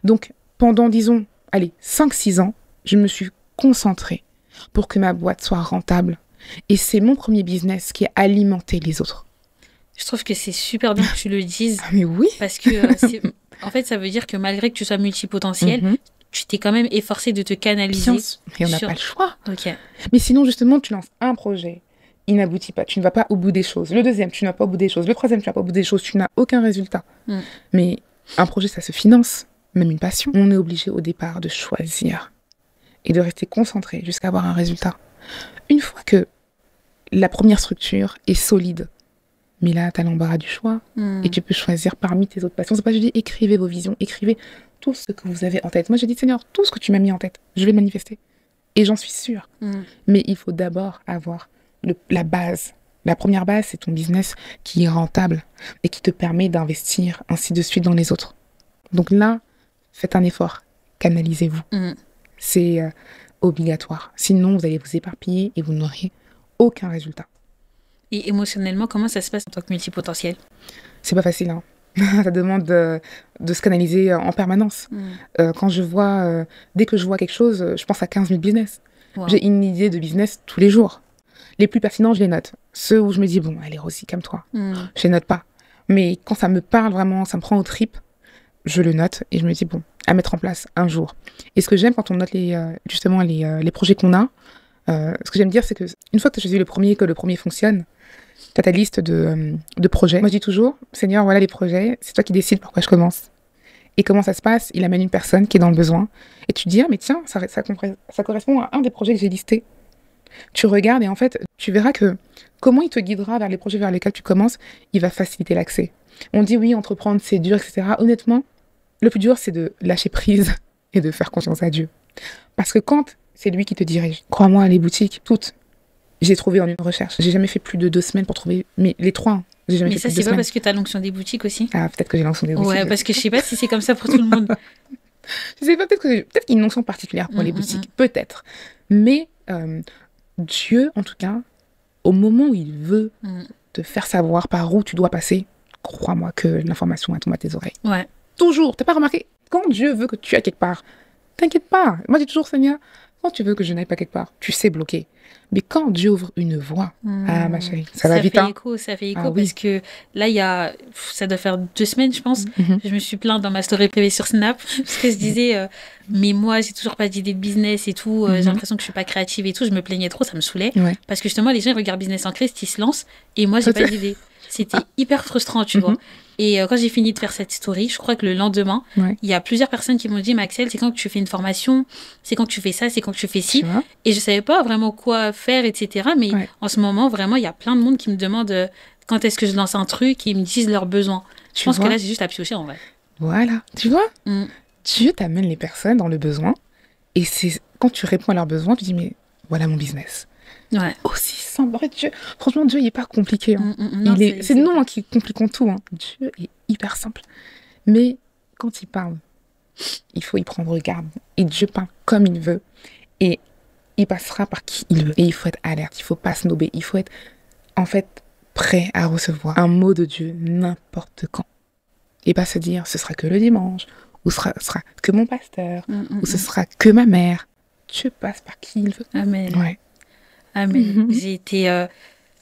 Speaker 1: Donc, pendant, 5-6 ans, je me suis concentrée pour que ma boîte soit rentable. Et c'est mon premier business qui a alimenté les autres.
Speaker 2: Je trouve que c'est super bien que tu le dises.
Speaker 1: Mais oui.
Speaker 2: Parce que, en fait, ça veut dire que malgré que tu sois multipotentiel, tu t'es quand même efforcé de te canaliser.
Speaker 1: Et on n'a pas le choix.
Speaker 2: Okay.
Speaker 1: Mais sinon, justement, tu lances un projet, il n'aboutit pas, tu ne vas pas au bout des choses. Le deuxième, tu n'as pas au bout des choses. Le troisième, tu n'as pas au bout des choses, tu n'as aucun résultat. Mais un projet, ça se finance. Même une passion. On est obligé au départ de choisir et de rester concentré jusqu'à avoir un résultat. Une fois que la première structure est solide, mais là, tu as l'embarras du choix et tu peux choisir parmi tes autres passions. C'est pas, je dis, écrivez vos visions, écrivez tout ce que vous avez en tête. Moi, j'ai dit, Seigneur, tout ce que tu m'as mis en tête, je vais le manifester. Et j'en suis sûre. Mais il faut d'abord avoir la base. La première base, c'est ton business qui est rentable et qui te permet d'investir ainsi de suite dans les autres. Donc là, faites un effort, canalisez-vous. C'est obligatoire. Sinon, vous allez vous éparpiller et vous n'aurez aucun résultat.
Speaker 2: Et émotionnellement, comment ça se passe en tant que multipotentiel?
Speaker 1: C'est pas facile, hein. Ça demande de se canaliser en permanence. Quand je vois, dès que je vois quelque chose, je pense à 15 000 business. J'ai une idée de business tous les jours. Les plus pertinents, je les note. Ceux où je me dis, bon, allez, Rosie, calme-toi. Je les note pas. Mais quand ça me parle vraiment, ça me prend aux tripes, je le note et je me dis, bon, à mettre en place un jour. Et ce que j'aime quand on note justement les projets qu'on a, ce que j'aime dire, c'est qu'une fois que tu as choisi le premier, que le premier fonctionne, tu as ta liste de projets. Moi, je dis toujours, Seigneur, voilà les projets, c'est toi qui décides pourquoi je commence. Et comment ça se passe? Il amène une personne qui est dans le besoin. Et tu te dis, ah, mais tiens, ça correspond à un des projets que j'ai listés. Tu regardes et en fait, tu verras que comment il te guidera vers les projets vers lesquels tu commences, il va faciliter l'accès. On dit oui, entreprendre, c'est dur, etc. Honnêtement, le plus dur, c'est de lâcher prise et de faire confiance à Dieu. Parce que quand c'est lui qui te dirige, crois-moi, les boutiques, toutes, j'ai trouvé en une recherche. J'ai jamais fait plus de 2 semaines pour trouver, mais les 3, hein. J'ai jamais
Speaker 2: Mais
Speaker 1: fait
Speaker 2: ça,
Speaker 1: plus de
Speaker 2: c'est
Speaker 1: 2
Speaker 2: pas
Speaker 1: semaines.
Speaker 2: parce que tu as l'onction des boutiques aussi?
Speaker 1: Ah, peut-être que j'ai l'onction des boutiques.
Speaker 2: Ouais, parce que je sais pas si c'est comme ça pour tout le monde.
Speaker 1: Je sais pas, peut-être qu'il y a une onction particulière pour les boutiques, peut-être. Mais Dieu, en tout cas, au moment où il veut te faire savoir par où tu dois passer, crois-moi que l'information tombe à tes oreilles.
Speaker 2: Ouais.
Speaker 1: Toujours. T'as pas remarqué? Quand Dieu veut que tu ailles quelque part, t'inquiète pas. Moi, je dis toujours, Seigneur, quand tu veux que je n'aille pas quelque part, tu sais bloquer. Mais quand Dieu ouvre une voie, ah, ma chérie, ça va vite.
Speaker 2: Ça fait écho parce que là, ça doit faire 2 semaines, je pense. Je me suis plainte dans ma story privée sur Snap parce que je disais, mais moi, j'ai toujours pas d'idée de business et tout. J'ai l'impression que je suis pas créative et tout. Je me plaignais trop, ça me saoulait. Ouais. Parce que justement, les gens ils regardent Business en Christ, ils se lancent et moi, j'ai pas d'idée. C'était hyper frustrant, tu vois. Et quand j'ai fini de faire cette story, je crois que le lendemain, il y a plusieurs personnes qui m'ont dit, Maxel, c'est quand que tu fais une formation, c'est quand que tu fais ça, c'est quand que tu fais ci. Et je savais pas vraiment quoi faire, etc. Mais en ce moment, vraiment, il y a plein de monde qui me demande quand est-ce que je lance un truc et ils me disent leurs besoins. Je pense que là, c'est juste à piocher en vrai.
Speaker 1: Voilà. Tu vois, Dieu t'amène les personnes dans le besoin. Et c'est quand tu réponds à leurs besoins, tu dis, mais voilà mon business. Ouais. Aussi simple. En fait, Dieu, franchement, Dieu, il n'est pas compliqué. Hein. Non, c'est nous qui compliquons tout. Hein. Dieu est hyper simple. Mais quand il parle, il faut y prendre garde. Et Dieu parle comme il veut. Et il passera par qui il veut. Et il faut être alerte. Il ne faut pas snober. Il faut être, en fait, prêt à recevoir un mot de Dieu n'importe quand. Et pas se dire, ce sera que le dimanche, ou ce sera que mon pasteur, ou ce sera que ma mère. Dieu passe par qui il veut.
Speaker 2: Amen.
Speaker 1: Ouais.
Speaker 2: Amen. J'ai été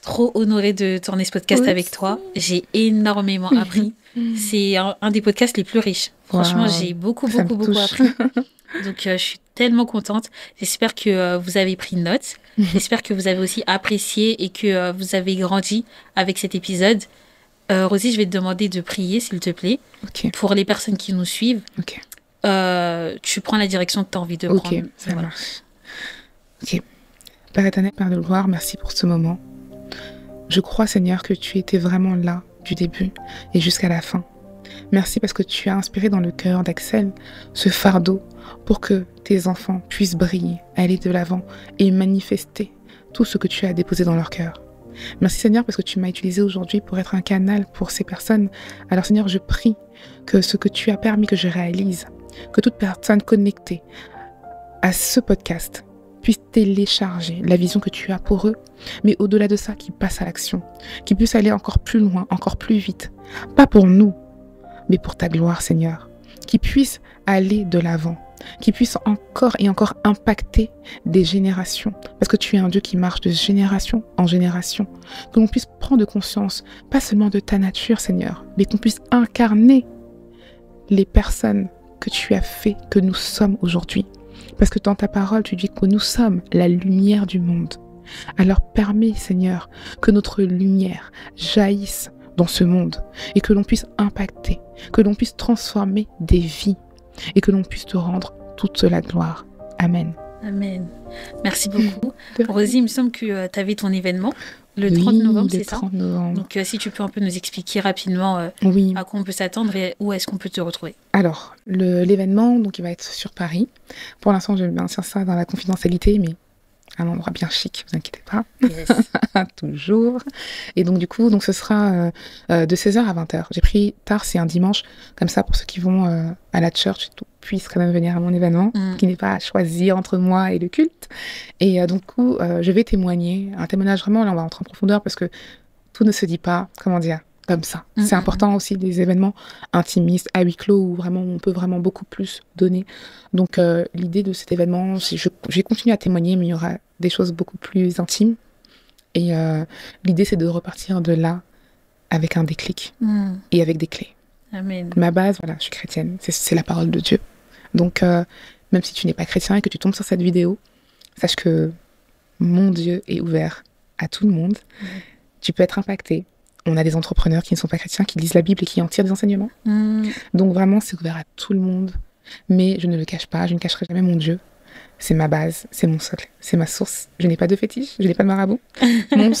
Speaker 2: trop honorée de tourner ce podcast avec toi. J'ai énormément appris. C'est un des podcasts les plus riches. Franchement, j'ai beaucoup appris. Donc, je suis tellement contente. J'espère que vous avez pris note. J'espère que vous avez aussi apprécié et que vous avez grandi avec cet épisode. Rosie, je vais te demander de prier, s'il te plaît, pour les personnes qui nous suivent. Tu prends la direction que tu as envie de prendre.
Speaker 1: Ok, ça marche. Ok. Père éternel, Père de gloire, merci pour ce moment. Je crois, Seigneur, que tu étais vraiment là du début et jusqu'à la fin. Merci parce que tu as inspiré dans le cœur d'Axel ce fardeau pour que tes enfants puissent briller, aller de l'avant et manifester tout ce que tu as déposé dans leur cœur. Merci, Seigneur, parce que tu m'as utilisé aujourd'hui pour être un canal pour ces personnes. Alors, Seigneur, je prie que ce que tu as permis que je réalise, que toute personne connectée à ce podcast puisse télécharger la vision que tu as pour eux, mais au-delà de ça, qu'ils passent à l'action, qu'ils puissent aller encore plus loin, encore plus vite. Pas pour nous, mais pour ta gloire, Seigneur. Qu'ils puissent aller de l'avant, qu'ils puissent encore et encore impacter des générations. Parce que tu es un Dieu qui marche de génération en génération. Que l'on puisse prendre conscience, pas seulement de ta nature, Seigneur, mais qu'on puisse incarner les personnes que tu as fait, que nous sommes aujourd'hui. Parce que dans ta parole, tu dis que nous sommes la lumière du monde. Alors permets, Seigneur, que notre lumière jaillisse dans ce monde et que l'on puisse impacter, que l'on puisse transformer des vies et que l'on puisse te rendre toute la gloire. Amen.
Speaker 2: Amen. Merci beaucoup. Rosie, il me semble que tu avais ton événement le 30 novembre, c'est ça?
Speaker 1: 30 novembre.
Speaker 2: Donc, si tu peux un peu nous expliquer rapidement à quoi on peut s'attendre et où est-ce qu'on peut te retrouver.
Speaker 1: Alors, l'événement, donc, il va être sur Paris. Pour l'instant, je maintiens ça dans la confidentialité, mais un endroit bien chic, vous inquiétez pas. Yes. Toujours. Et donc, du coup, ce sera de 16h à 20h. J'ai pris tard, c'est un dimanche. Comme ça, pour ceux qui vont à la church, puissent quand même venir à mon événement, qui n'est pas à choisir entre moi et le culte. Et donc, je vais témoigner. Un témoignage vraiment, là, on va rentrer en profondeur parce que tout ne se dit pas, comment dire, comme ça. C'est important aussi des événements intimistes, à huis clos, où vraiment on peut vraiment beaucoup plus donner. Donc, l'idée de cet événement, c'est je vais continuer à témoigner, mais il y aura des choses beaucoup plus intimes. Et l'idée, c'est de repartir de là avec un déclic et avec des clés.
Speaker 2: Amen.
Speaker 1: Ma base, voilà, je suis chrétienne. C'est la parole de Dieu. Donc, même si tu n'es pas chrétien et que tu tombes sur cette vidéo, sache que mon Dieu est ouvert à tout le monde. Tu peux être impacté On a des entrepreneurs qui ne sont pas chrétiens, qui lisent la Bible et qui en tirent des enseignements. Donc vraiment, c'est ouvert à tout le monde. Mais je ne le cache pas, je ne cacherai jamais mon Dieu. C'est ma base, c'est mon socle, c'est ma source. Je n'ai pas de fétiche, je n'ai pas de marabout. mon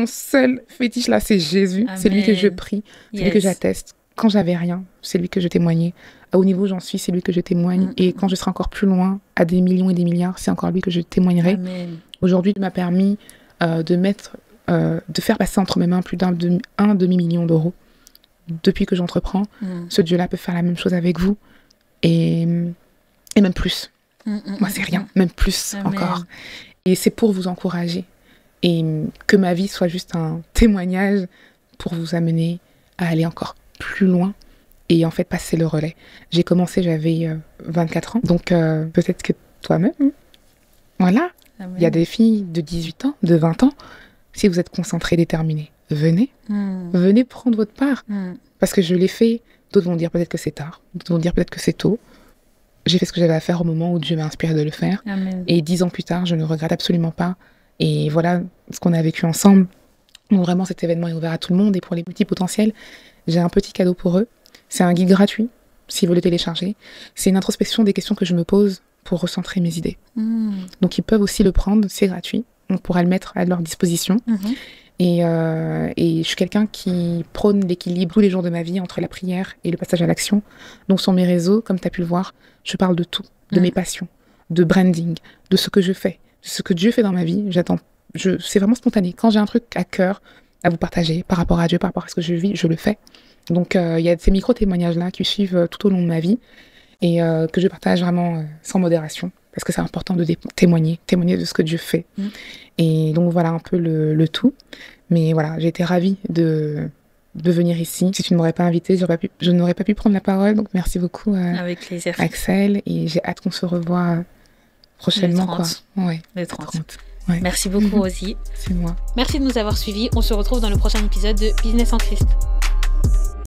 Speaker 1: seul fétiche là, c'est Jésus. Amen. C'est lui que je prie, c'est lui que j'atteste. Quand j'avais rien, c'est lui que je témoignais. Au niveau où j'en suis, c'est lui que je témoigne. Et quand je serai encore plus loin, à des millions et des milliards, c'est encore lui que je témoignerai. Amen. Aujourd'hui, il m'a permis de faire passer entre mes mains plus d'un demi-million d'euros. Depuis que j'entreprends, ce Dieu-là peut faire la même chose avec vous. Et même plus. Moi, c'est rien, même plus encore. Et c'est pour vous encourager. Et que ma vie soit juste un témoignage pour vous amener à aller encore plus loin et en fait passer le relais. J'ai commencé, j'avais 24 ans. Donc peut-être que toi-même, voilà. Il y a des filles de 18 ans, de 20 ans. Si vous êtes concentrés, déterminés, venez. Venez prendre votre part. Parce que je l'ai fait. D'autres vont dire peut-être que c'est tard. D'autres vont dire peut-être que c'est tôt. J'ai fait ce que j'avais à faire au moment où Dieu m'a inspiré de le faire. Amen. Et 10 ans plus tard, je ne regrette absolument pas. Et voilà ce qu'on a vécu ensemble. Donc vraiment, cet événement est ouvert à tout le monde. Et pour les multipotentiels, j'ai un petit cadeau pour eux. C'est un guide gratuit, s'ils veulent le télécharger. C'est une introspection des questions que je me pose pour recentrer mes idées. Donc ils peuvent aussi le prendre, c'est gratuit. On pourra le mettre à leur disposition. Et je suis quelqu'un qui prône l'équilibre tous les jours de ma vie entre la prière et le passage à l'action. Donc sur mes réseaux, comme tu as pu le voir, je parle de tout, de mes passions, de branding, de ce que je fais, de ce que Dieu fait dans ma vie. C'est vraiment spontané. Quand j'ai un truc à cœur à vous partager par rapport à Dieu, par rapport à ce que je vis, je le fais. Donc il y a ces micro-témoignages-là qui suivent tout au long de ma vie et que je partage vraiment sans modération. Parce que c'est important de témoigner de ce que Dieu fait. Et donc voilà un peu le tout. Mais voilà, j'ai été ravie de venir ici. Si tu ne m'aurais pas invitée, je n'aurais pas pu prendre la parole. Donc merci beaucoup
Speaker 2: avec plaisir.
Speaker 1: Axel. Et j'ai hâte qu'on se revoie prochainement.
Speaker 2: Le 30. Ouais. Merci beaucoup Rosie.
Speaker 1: C'est moi.
Speaker 2: Merci de nous avoir suivis. On se retrouve dans le prochain épisode de Business en Christ.